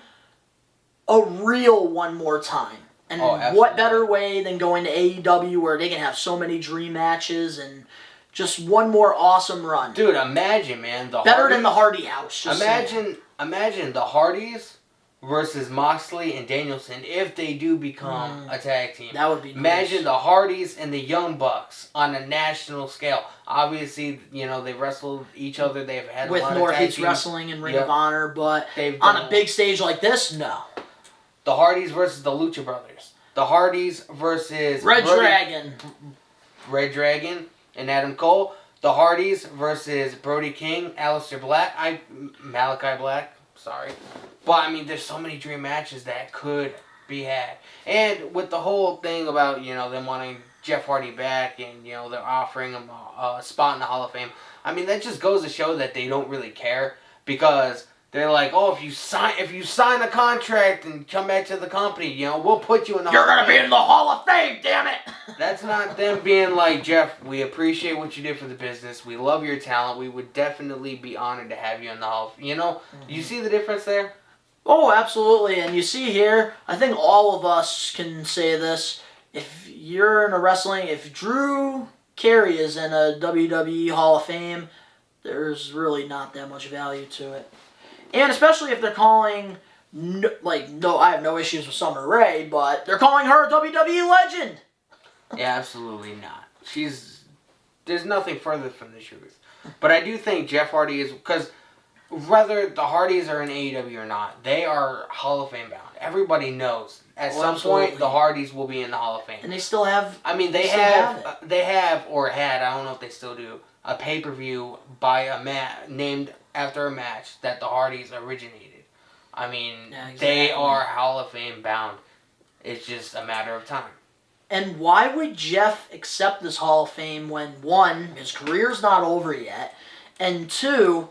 a real one more time. And what better way than going to AEW where they can have so many dream matches and just one more awesome run. Dude, imagine, man. Better than the Hardy House. Imagine the Hardys versus Moxley and Danielson if they do become a tag team. That would be nice. Imagine the Hardys and the Young Bucks on a national scale. Obviously, they wrestled each other. They've had with a lot Northeast of tag Wrestling and Ring of Honor, but They've on done a big stage like this, no. The Hardys versus the Lucha Brothers. The Hardys versus Red Dragon and Adam Cole. The Hardys versus Brody King, Aleister Black, Malachi Black. Sorry, but there's so many dream matches that could be had. And with the whole thing about them wanting Jeff Hardy back and they're offering him a spot in the Hall of Fame. That just goes to show that they don't really care, because they're like, oh, if you sign a contract and come back to the company, we'll put you in the Hall of Fame. You're gonna be in the Hall of Fame, damn it! That's not them being like, Jeff, we appreciate what you did for the business. We love your talent. We would definitely be honored to have you in the Hall of Fame. You see the difference there? Oh, absolutely. And you see here, I think all of us can say this. If you're in a wrestling, if Drew Carey is in a WWE Hall of Fame, there's really not that much value to it. And especially if they're calling, I have no issues with Summer Rae, but they're calling her a WWE legend. Yeah, absolutely not. There's nothing further from the truth. But I do think Jeff Hardy is, because whether the Hardys are in AEW or not, they are Hall of Fame bound. Everybody knows at some point the Hardys will be in the Hall of Fame. And they still have. They have or had, I don't know if they still do, a pay-per-view named after a match that the Hardys originated. They are Hall of Fame bound. It's just a matter of time. And why would Jeff accept this Hall of Fame when, one, his career's not over yet, and two,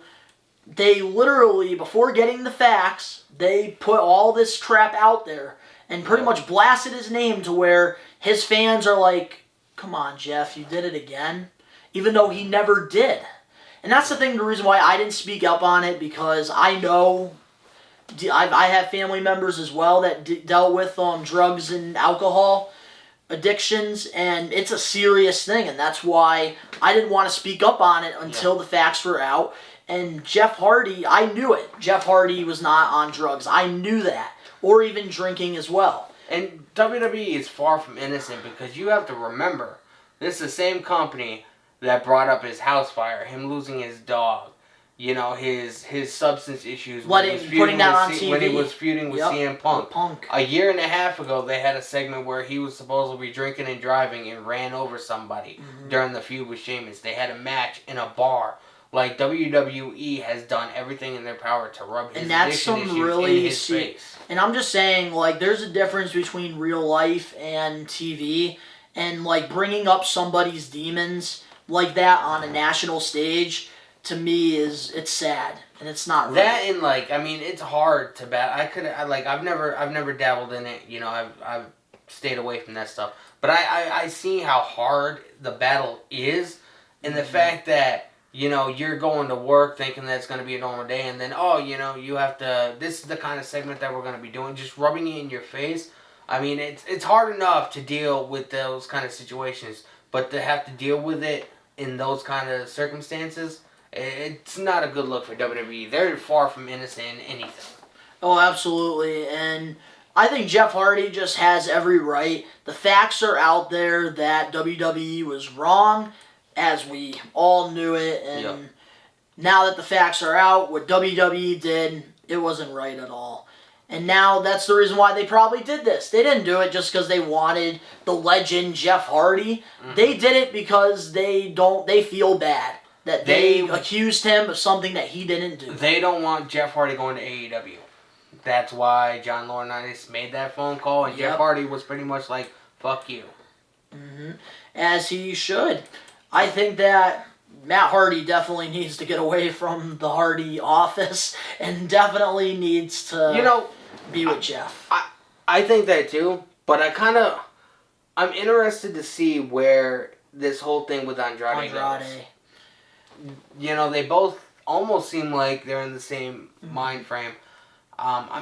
they literally, before getting the facts, they put all this crap out there and pretty much blasted his name to where his fans are like, come on, Jeff, you did it again? Even though he never did. And that's the reason why I didn't speak up on it, because I know I have family members as well that dealt with drugs and alcohol addictions, and it's a serious thing, and that's why I didn't want to speak up on it until the facts were out. And Jeff Hardy, I knew it. Jeff Hardy was not on drugs. I knew that. Or even drinking as well. And WWE is far from innocent, because you have to remember, this is the same company that brought up his house fire, him losing his dog, his substance issues when he was feuding with CM Punk. A year and a half ago, they had a segment where he was supposed to be drinking and driving and ran over somebody during the feud with Sheamus. They had a match in a bar. WWE has done everything in their power to rub his addiction issues in his face. And I'm just saying, there's a difference between real life and TV, and bringing up somebody's demons like that on a national stage, to me, it's sad, and it's not right. That and it's hard to battle. I've never dabbled in it. I've stayed away from that stuff. But I see how hard the battle is, and the fact that you're going to work thinking that it's going to be a normal day, and then you have to. This is the kind of segment that we're going to be doing, just rubbing it in your face. I mean, it's hard enough to deal with those kind of situations, but to have to deal with it in those kind of circumstances, it's not a good look for WWE. They're far from innocent in anything. Oh, absolutely. And I think Jeff Hardy just has every right. The facts are out there that WWE was wrong, as we all knew it. And now that the facts are out, what WWE did, it wasn't right at all. And now that's the reason why they probably did this. They didn't do it just because they wanted the legend Jeff Hardy. Mm-hmm. They did it because they feel bad that they accused him of something that he didn't do. They don't want Jeff Hardy going to AEW. That's why John Laurinaitis made that phone call, and Jeff Hardy was pretty much like, fuck you. Mm-hmm. As he should. I think that Matt Hardy definitely needs to get away from the Hardy office and definitely needs to be with Jeff. I think that too, but I'm interested to see where this whole thing with Andrade goes. They both almost seem like they're in the same mind frame.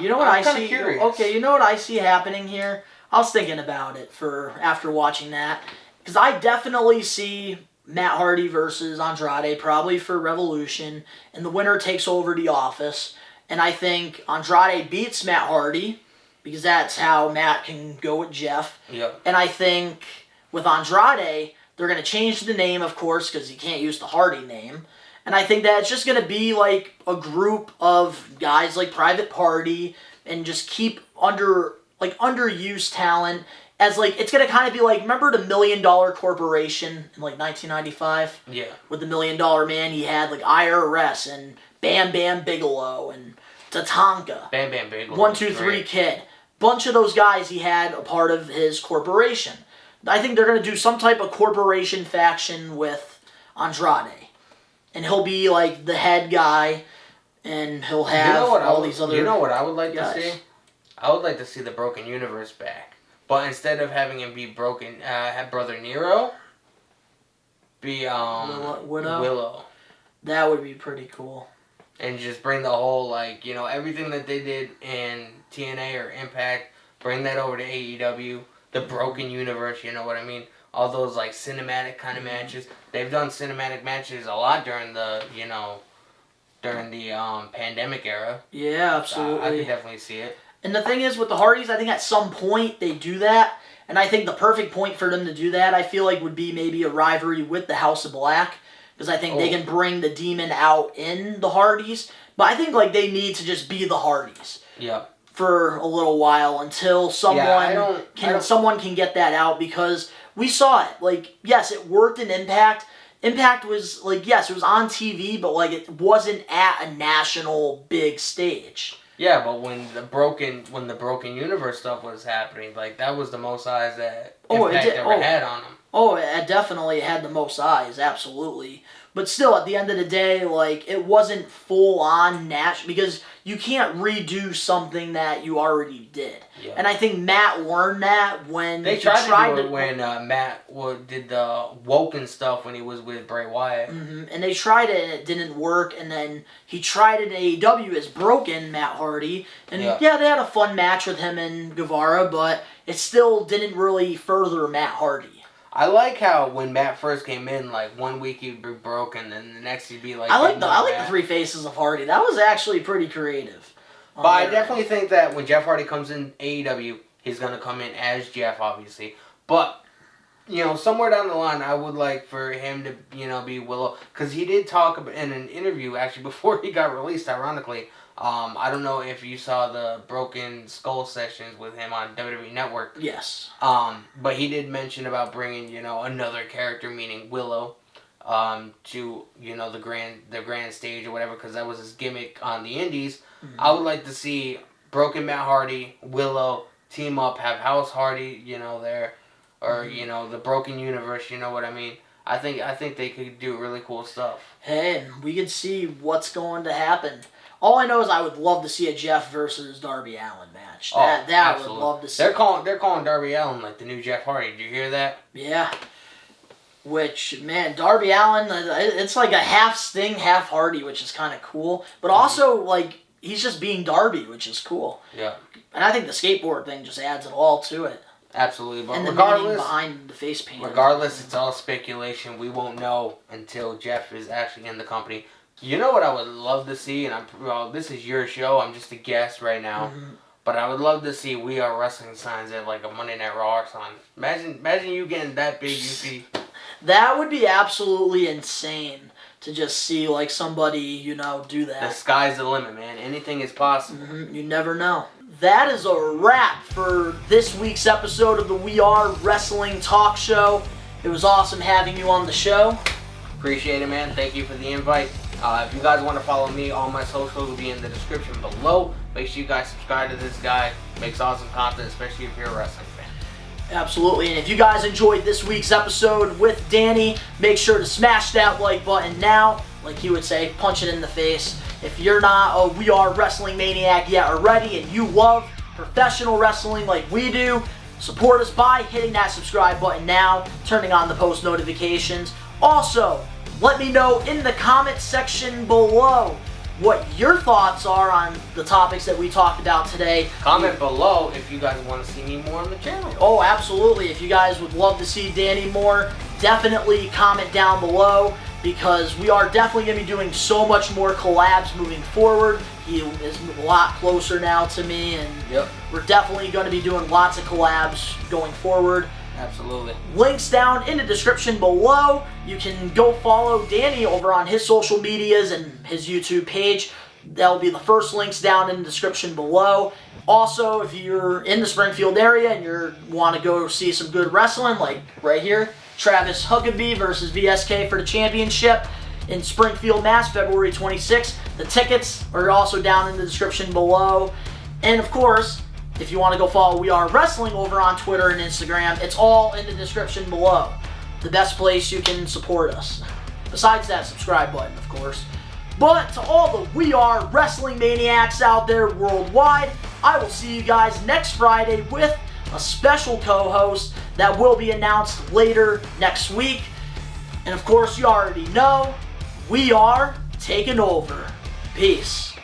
You know what I see? Curious. Okay, you know what I see happening here? I was thinking about it after watching that, because I definitely see Matt Hardy versus Andrade, probably for Revolution, and the winner takes over the office. And I think Andrade beats Matt Hardy, because that's how Matt can go with Jeff. Yep. And I think with Andrade, they're going to change the name, of course, because you can't use the Hardy name. And I think that it's just going to be like a group of guys like Private Party and just keep underused talent. As it's going to kind of be like, remember the $1 Million Corporation in 1995? Yeah. With the $1 Million Man, he had IRS and Bam Bam Bigelow and Tatanka. Bam Bam Bigelow. 1, 2, 3 Kid. Bunch of those guys he had a part of his corporation. I think they're going to do some type of corporation faction with Andrade. And he'll be the head guy, and he'll have all these other. You know what I would like guys. to see? I would like to see the Broken Universe back, but instead of having him be broken, have Brother Nero be Willow. That would be pretty cool. And just bring the whole everything that they did in TNA or Impact, bring that over to AEW. The Broken Universe, you know what I mean? All those cinematic kind of matches. They've done cinematic matches a lot during the pandemic era. Yeah, absolutely. I could definitely see it. And the thing is, with the Hardys, I think at some point they do that. And I think the perfect point for them to do that, I feel would be maybe a rivalry with the House of Black. Because I think they can bring the demon out in the Hardys. But I think they need to just be the Hardys. Yeah. For a little while until someone can get that out, because we saw it. Yes, it worked in Impact. Impact was yes, it was on TV, but it wasn't at a national big stage. Yeah, but when the Broken Universe stuff was happening, that was the most eyes that Impact ever had on them. Oh, it definitely had the most eyes, absolutely. But still, at the end of the day, it wasn't full-on national, because you can't redo something that you already did. Yeah. And I think Matt learned that when they tried to do it when Matt did the Woken stuff when he was with Bray Wyatt. Mm-hmm. And they tried it, and it didn't work. And then he tried it in AEW as Broken Matt Hardy. And yeah, they had a fun match with him and Guevara, but it still didn't really further Matt Hardy. I like how when Matt first came in, 1 week he'd be broken, and the next he'd be I like the three faces of Hardy. That was actually pretty creative. But I definitely think that when Jeff Hardy comes in AEW, he's gonna come in as Jeff, obviously. But somewhere down the line, I would like for him to be Willow, because he did talk about in an interview actually before he got released. Ironically, I don't know if you saw the Broken Skull sessions with him on WWE Network. Yes. But he did mention about bringing, another character, meaning Willow, to, the grand stage or whatever, because that was his gimmick on the indies. Mm-hmm. I would like to see Broken Matt Hardy, Willow, team up, have House Hardy, there, or, the Broken Universe, you know what I mean? I think they could do really cool stuff. Hey, we can see what's going to happen. All I know is I would love to see a Jeff versus Darby Allin match. That I would love to see. They're calling Darby Allin the new Jeff Hardy. Did you hear that? Yeah. Which, man, Darby Allin, it's a half Sting, half Hardy, which is kind of cool. But also, he's just being Darby, which is cool. Yeah. And I think the skateboard thing just adds it all to it. Absolutely, but And the regardless, meaning behind the face paint. regardless, it's all speculation. We won't know until Jeff is actually in the company. You know what I would love to see, and this is your show. I'm just a guest right now, but I would love to see We Are Wrestling signs at like a Monday Night Raw or something. Imagine you getting that big. You see, that would be absolutely insane to just see like somebody do the that. sky's the limit, man. Anything is possible. You never know. That is a wrap for this week's episode of the We Are Wrestling Talk Show. It was awesome having you on the show. Appreciate it, man. Thank you for the invite. If you guys want to follow me, all my socials will be in the description below. Make sure you guys subscribe to this guy. Makes awesome content, especially if you're a wrestling fan. Absolutely. And if you guys enjoyed this week's episode with Danny, make sure to smash that like button now. Like he would say, punch it in the face. If you're not a We Are Wrestling Maniac yet already and you love professional wrestling like we do, support us by hitting that subscribe button now, turning on the post notifications. Also, let me know in the comment section below what your thoughts are on the topics that we talked about today. Comment below if you guys want to see me more on the channel. Oh, absolutely. If you guys would love to see Danny more, definitely comment down below, because we are definitely going to be doing so much more collabs moving forward. He is a lot closer now to me, and we're definitely going to be doing lots of collabs going forward. Absolutely. Links down in the description below. You can go follow Danny over on his social medias and his YouTube page. That'll be the first links down in the description below. Also, if you're in the Springfield area and you want to go see some good wrestling, like right here, Travis Huckabee versus VSK for the championship in Springfield, Mass, February 26th. The tickets are also down in the description below. And of course, if you want to go follow We Are Wrestling over on Twitter and Instagram, it's all in the description below. The best place you can support us. Besides that subscribe button, of course. But to all the We Are Wrestling Maniacs out there worldwide, I will see you guys next Friday with a special co-host that will be announced later next week. And of course, you already know, we are taking over. Peace.